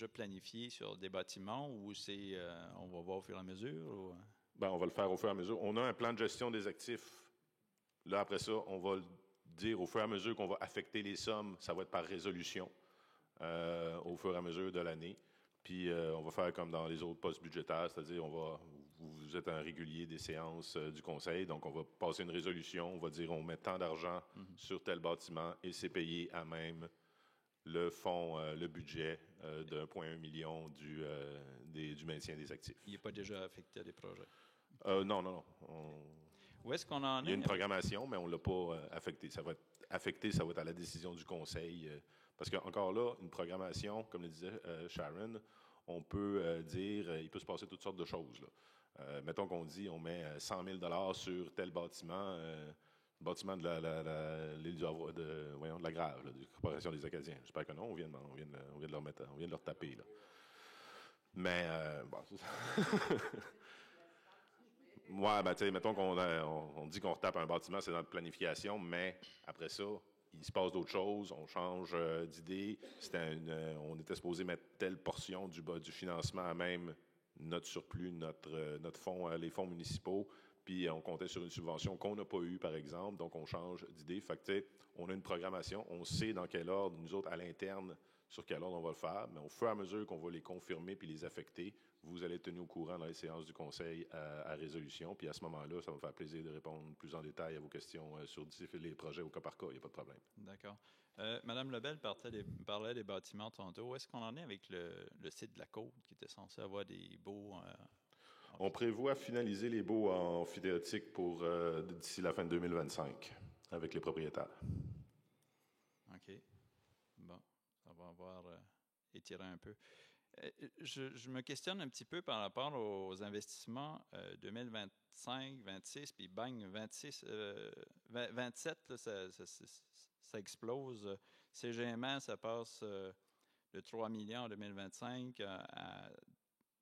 E: planifié sur des bâtiments ou on va voir au fur et à mesure? Ou...
A: Ben, on va le faire au fur et à mesure. On a un plan de gestion des actifs. Là, après ça, on va le dire au fur et à mesure qu'on va affecter les sommes. Ça va être par résolution au fur et à mesure de l'année. Puis, on va faire comme dans les autres postes budgétaires, c'est-à-dire vous êtes un régulier des séances du conseil, donc on va passer une résolution, on va dire on met tant d'argent sur tel bâtiment et c'est payé à même le fonds, le budget de 1,1 million du maintien des actifs.
E: Il n'est pas déjà affecté à des projets?
A: Non.
E: Où est-ce qu'on en est?
A: Il y a une programmation, mais on ne l'a pas affecté. Ça va être affecté, ça va être à la décision du conseil. Parce qu'encore là, une programmation, comme le disait Sharon, on peut dire, il peut se passer toutes sortes de choses. Là. Mettons qu'on dit, on met 100 000 sur tel bâtiment, le bâtiment de l'île de la Grave, là, de la Corporation des Acadiens. J'espère que non, on vient de leur taper. Là. Mais, bon, c'est ça. Ouais, ben, tu sais, mettons qu'on dit qu'on retape un bâtiment, c'est dans la planification, mais après ça, il se passe d'autres choses, on change d'idée. On était supposé mettre telle portion du financement à même notre surplus, notre fonds, les fonds municipaux, puis on comptait sur une subvention qu'on n'a pas eue, par exemple, donc on change d'idée. Fait que, tu sais, on a une programmation, on sait dans quel ordre, nous autres, à l'interne, sur quel ordre on va le faire, mais au fur et à mesure qu'on va les confirmer puis les affecter, vous allez être tenu au courant dans les séances du Conseil à résolution. Puis à ce moment-là, ça va me faire plaisir de répondre plus en détail à vos questions sur les projets au cas par cas. Il n'y a pas de problème.
E: D'accord. Madame Lebel parlait des bâtiments tantôt. Où est-ce qu'on en est avec le site de la Côte qui était censé avoir des baux?
A: On prévoit finaliser les baux en amphithéotique pour d'ici la fin de 2025 avec les propriétaires.
E: OK. Bon, ça va avoir étiré un peu. Je me questionne un petit peu par rapport aux investissements 2025, 26, puis bang, 26, 27, là, ça explose. CGMA, ça passe de 3 millions en 2025 à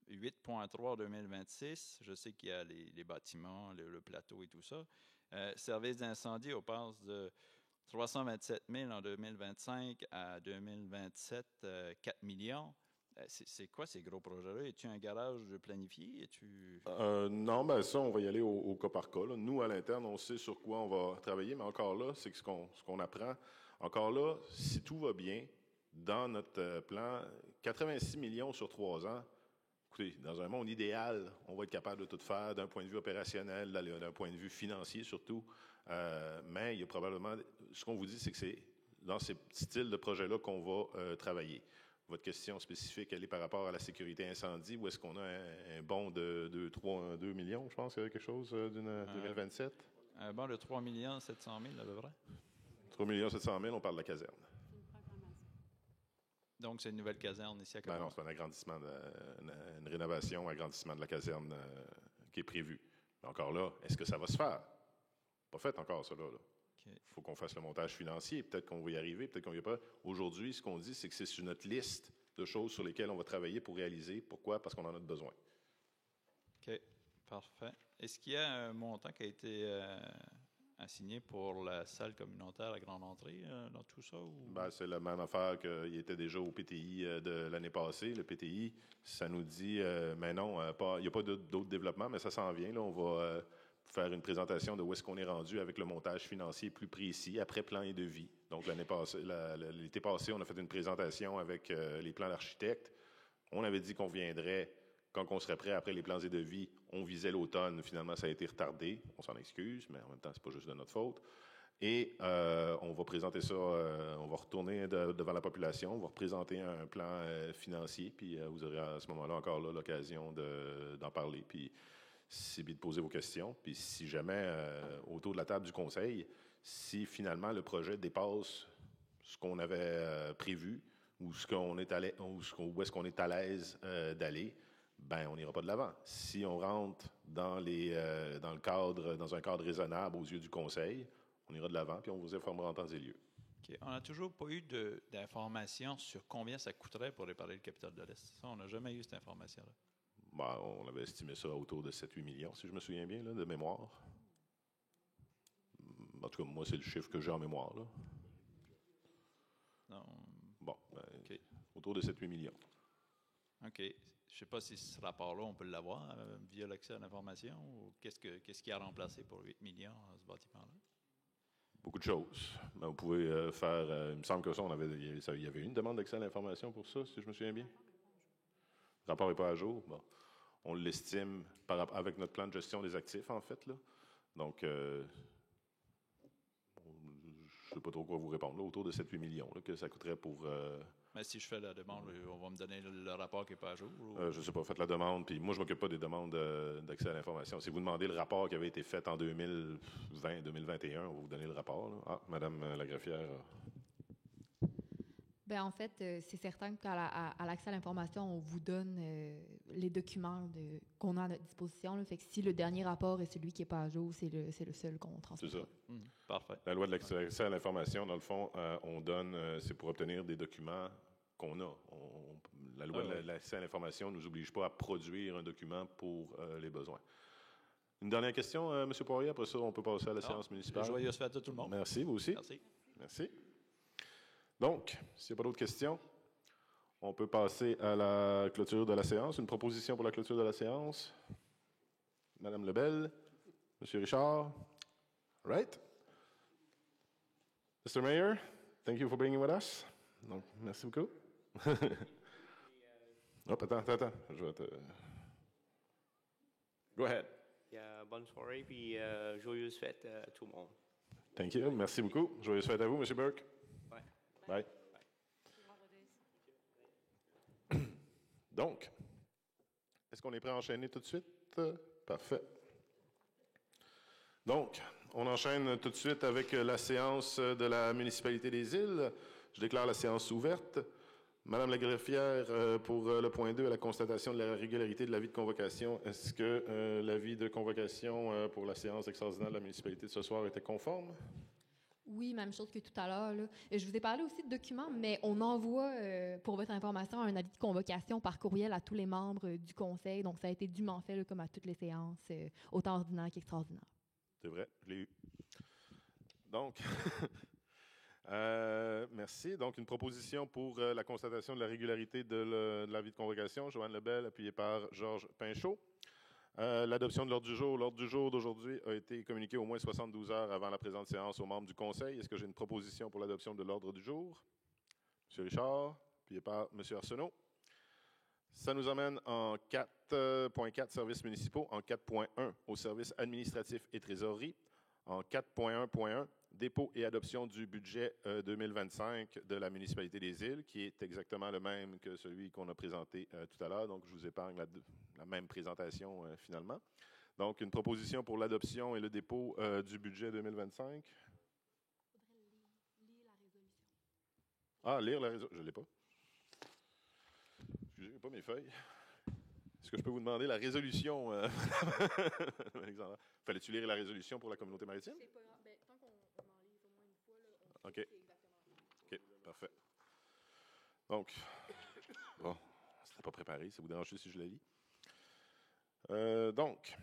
E: 8,3 en 2026. Je sais qu'il y a les bâtiments, le plateau et tout ça. Service d'incendie, on passe de 327 000 en 2025 à 2027, 4 millions. C'est quoi ces gros projets-là? Es-tu un garage planifié?
A: Non, ben ça, on va y aller au cas par cas. Là. Nous, à l'interne, on sait sur quoi on va travailler, mais encore là, c'est ce qu'on apprend. Encore là, si tout va bien, dans notre plan, 86 millions sur 3 ans, écoutez, dans un monde idéal, on va être capable de tout faire d'un point de vue opérationnel, d'un point de vue financier surtout. Mais il y a probablement, ce qu'on vous dit, c'est que c'est dans ces styles de projets-là qu'on va travailler. Votre question spécifique, elle est par rapport à la sécurité incendie. Où est-ce qu'on a un bond de 2 millions, je pense, quelque chose d'une 2027?
E: Un bond de 3 700 000 à peu près.
A: 3 700 000, on parle de la caserne.
E: Donc, c'est une nouvelle caserne ici à Cap-Breton.
A: Non, c'est un agrandissement, une rénovation, un agrandissement de la caserne qui est prévu. Mais encore là, est-ce que ça va se faire? Pas fait encore, ça, là. Il faut qu'on fasse le montage financier. Peut-être qu'on va y arriver, peut-être qu'on n'y est pas. Aujourd'hui, ce qu'on dit, c'est que c'est sur notre liste de choses sur lesquelles on va travailler pour réaliser. Pourquoi? Parce qu'on en a besoin.
E: OK, parfait. Est-ce qu'il y a un montant qui a été assigné pour la salle communautaire à grande entrée dans tout ça? Ou?
A: Ben, c'est la même affaire qu'il était déjà au PTI de l'année passée. Le PTI, ça nous dit, mais non, il n'y a pas d'autres développements, mais ça s'en vient. Là, on va faire une présentation de où est-ce qu'on est rendu avec le montage financier plus précis, après plan et devis. Donc, l'été passé, on a fait une présentation avec les plans d'architectes. On avait dit qu'on viendrait quand on serait prêt après les plans et devis. On visait l'automne. Finalement, ça a été retardé. On s'en excuse, mais en même temps, c'est pas juste de notre faute. Et on va présenter ça, on va retourner devant la population, on va représenter un plan financier, puis vous aurez à ce moment-là encore là, l'occasion d'en parler. Puis c'est bien de poser vos questions. Puis si jamais, autour de la table du conseil, si finalement le projet dépasse ce qu'on avait prévu ou où est-ce qu'on est à l'aise d'aller, ben on n'ira pas de l'avant. Si on rentre dans un cadre raisonnable aux yeux du conseil, on ira de l'avant puis on vous informera en temps et lieu.
E: Okay. On n'a toujours pas eu d'informations sur combien ça coûterait pour réparer le Capitole de l'Est. Ça, on n'a jamais eu cette information-là.
A: Ben, on avait estimé ça autour de 7-8 millions, si je me souviens bien, là, de mémoire. En tout cas, moi, c'est le chiffre que j'ai en mémoire. Là.
E: Non.
A: Bon, ben, okay. Autour de 7-8 millions.
E: OK. Je ne sais pas si ce rapport-là, on peut l'avoir via l'accès à l'information ou qu'est-ce qui a remplacé pour 8 millions ce bâtiment-là?
A: Beaucoup de choses. Ben, vous pouvez faire... il me semble que ça, il y avait une demande d'accès à l'information pour ça, si je me souviens bien. Le rapport n'est pas à jour. Bon. On l'estime avec notre plan de gestion des actifs, en fait. Là. Donc, je ne sais pas trop quoi vous répondre. Là, autour de 7-8 millions là, que ça coûterait pour...
E: Mais si je fais la demande, on va me donner le rapport qui n'est pas à jour? Ou...
A: je ne sais pas, faites la demande. Puis moi, je ne m'occupe pas des demandes d'accès à l'information. Si vous demandez le rapport qui avait été fait en 2020-2021, on va vous donner le rapport. Là. Ah, Madame la greffière.
B: Bien, en fait, c'est certain qu'à l'accès à l'information, on vous donne les documents qu'on a à notre disposition. Là. Fait que si le dernier rapport est celui qui n'est pas à jour, c'est le seul qu'on transmet.
A: C'est ça.
E: Parfait.
A: La loi de l'accès à l'information, dans le fond, on donne, c'est pour obtenir des documents qu'on a. La loi de l'accès à l'information ne nous oblige pas à produire un document pour les besoins. Une dernière question, M. Poirier. Après ça, on peut passer à la séance municipale.
E: Joyeuse fête à tout le monde.
A: Merci, vous aussi.
E: Merci.
A: Merci. Donc, s'il n'y a pas d'autres questions, on peut passer à la clôture de la séance. Une proposition pour la clôture de la séance. Madame Lebel, Monsieur Richard. All right. Mr. Mayor, thank you for being with us. Donc, merci beaucoup. Hop, attends. Je vais te... Go ahead.
F: Bonne soirée, puis joyeuse fête à tout le monde.
A: Thank you. Merci beaucoup. Joyeuse fête à vous, M. Burke.
F: Bye.
A: Bye. Donc, est-ce qu'on est prêt à enchaîner tout de suite? Parfait. Donc, on enchaîne tout de suite avec la séance de la municipalité des Îles. Je déclare la séance ouverte. Madame la greffière, pour le point 2, la constatation de la régularité de l'avis de convocation, est-ce que l'avis de convocation pour la séance extraordinaire de la municipalité de ce soir était conforme?
B: Oui, même chose que tout à l'heure, là. Je vous ai parlé aussi de documents, mais on envoie, pour votre information, un avis de convocation par courriel à tous les membres du conseil. Donc, ça a été dûment fait, là, comme à toutes les séances, autant ordinaires qu'extraordinaires.
A: C'est vrai, je l'ai eu. Donc, merci. Donc, une proposition pour la constatation de la régularité de l'avis de convocation. Joanne Lebel, appuyée par Georges Pinchot. L'adoption de l'ordre du jour. L'ordre du jour d'aujourd'hui a été communiqué au moins 72 heures avant la présente séance aux membres du Conseil. Est-ce que j'ai une proposition pour l'adoption de l'ordre du jour? M. Richard, appuyé par M. Arsenault. Ça nous amène en 4.4 services municipaux, en 4.1 aux services administratifs et trésorerie, en 4.1.1 dépôt et adoption du budget 2025 de la municipalité des Îles, qui est exactement le même que celui qu'on a présenté tout à l'heure. Donc, je vous épargne la même présentation finalement. Donc, une proposition pour l'adoption et le dépôt du budget 2025.
B: Il faudrait lire la résolution.
A: Ah, lire la résolution. Je ne l'ai pas. Excusez, je n'ai pas mes feuilles. Est-ce que je peux vous demander la résolution, Alexandra? Fallait-tu lire la résolution pour la communauté maritime?
B: C'est pas grave. Ben, tant qu'on en lit au moins une fois, là, on
A: OK.
B: sait que c'est exactement ça.
A: OK, parfait. Donc, bon, c'était pas préparé, ça vous dérange si je la lis? Donc,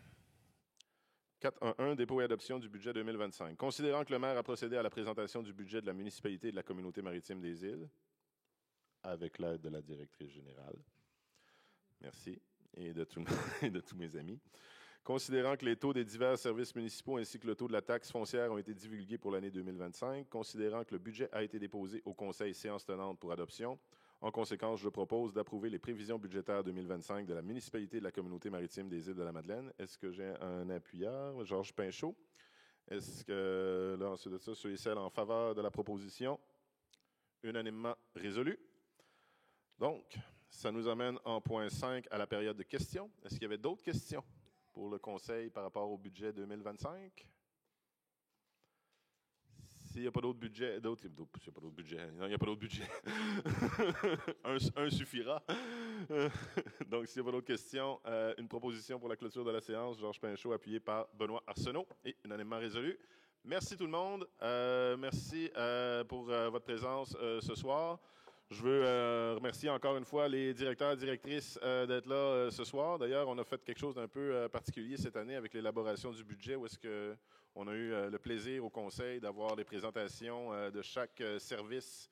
A: 4.1.1, dépôt et adoption du budget 2025. Considérant que le maire a procédé à la présentation du budget de la municipalité et de la communauté maritime des Îles, avec l'aide de la directrice générale, merci, et de tous mes amis. Considérant que les taux des divers services municipaux ainsi que le taux de la taxe foncière ont été divulgués pour l'année 2025, considérant que le budget a été déposé au Conseil séance tenante pour adoption, en conséquence, je propose d'approuver les prévisions budgétaires 2025 de la municipalité et de la communauté maritime des Îles-de-la-Madeleine. Est-ce que j'ai un appuyeur? Georges Pinchot. Est-ce que, là, ensuite de ça, ceux et celles en faveur de la proposition? Unanimement résolu. Donc, ça nous amène en point 5 à la période de questions. Est-ce qu'il y avait d'autres questions pour le Conseil par rapport au budget 2025? S'il n'y a pas d'autres budgets, non, il n'y a pas d'autres budgets. un suffira. Donc, s'il n'y a pas d'autres questions, une proposition pour la clôture de la séance, Georges Pinchot, appuyé par Benoît Arsenault, et unanimement résolu. Merci tout le monde. Merci pour votre présence ce soir. Je veux remercier encore une fois les directeurs et directrices d'être là ce soir. D'ailleurs, on a fait quelque chose d'un peu particulier cette année avec l'élaboration du budget, où est-ce qu'on a eu le plaisir au Conseil d'avoir des présentations de chaque service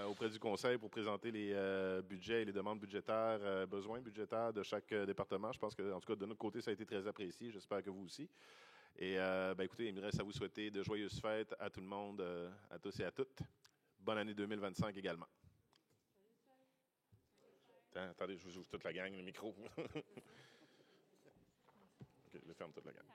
A: auprès du Conseil pour présenter les budgets et les demandes budgétaires, besoins budgétaires de chaque département. Je pense que, en tout cas, de notre côté, ça a été très apprécié. J'espère que vous aussi. Et écoutez, il me reste à vous souhaiter de joyeuses fêtes à tout le monde, à tous et à toutes. Bonne année 2025 également. Attendez, je vous ouvre toute la gang, le micro. OK, je ferme toute la gang.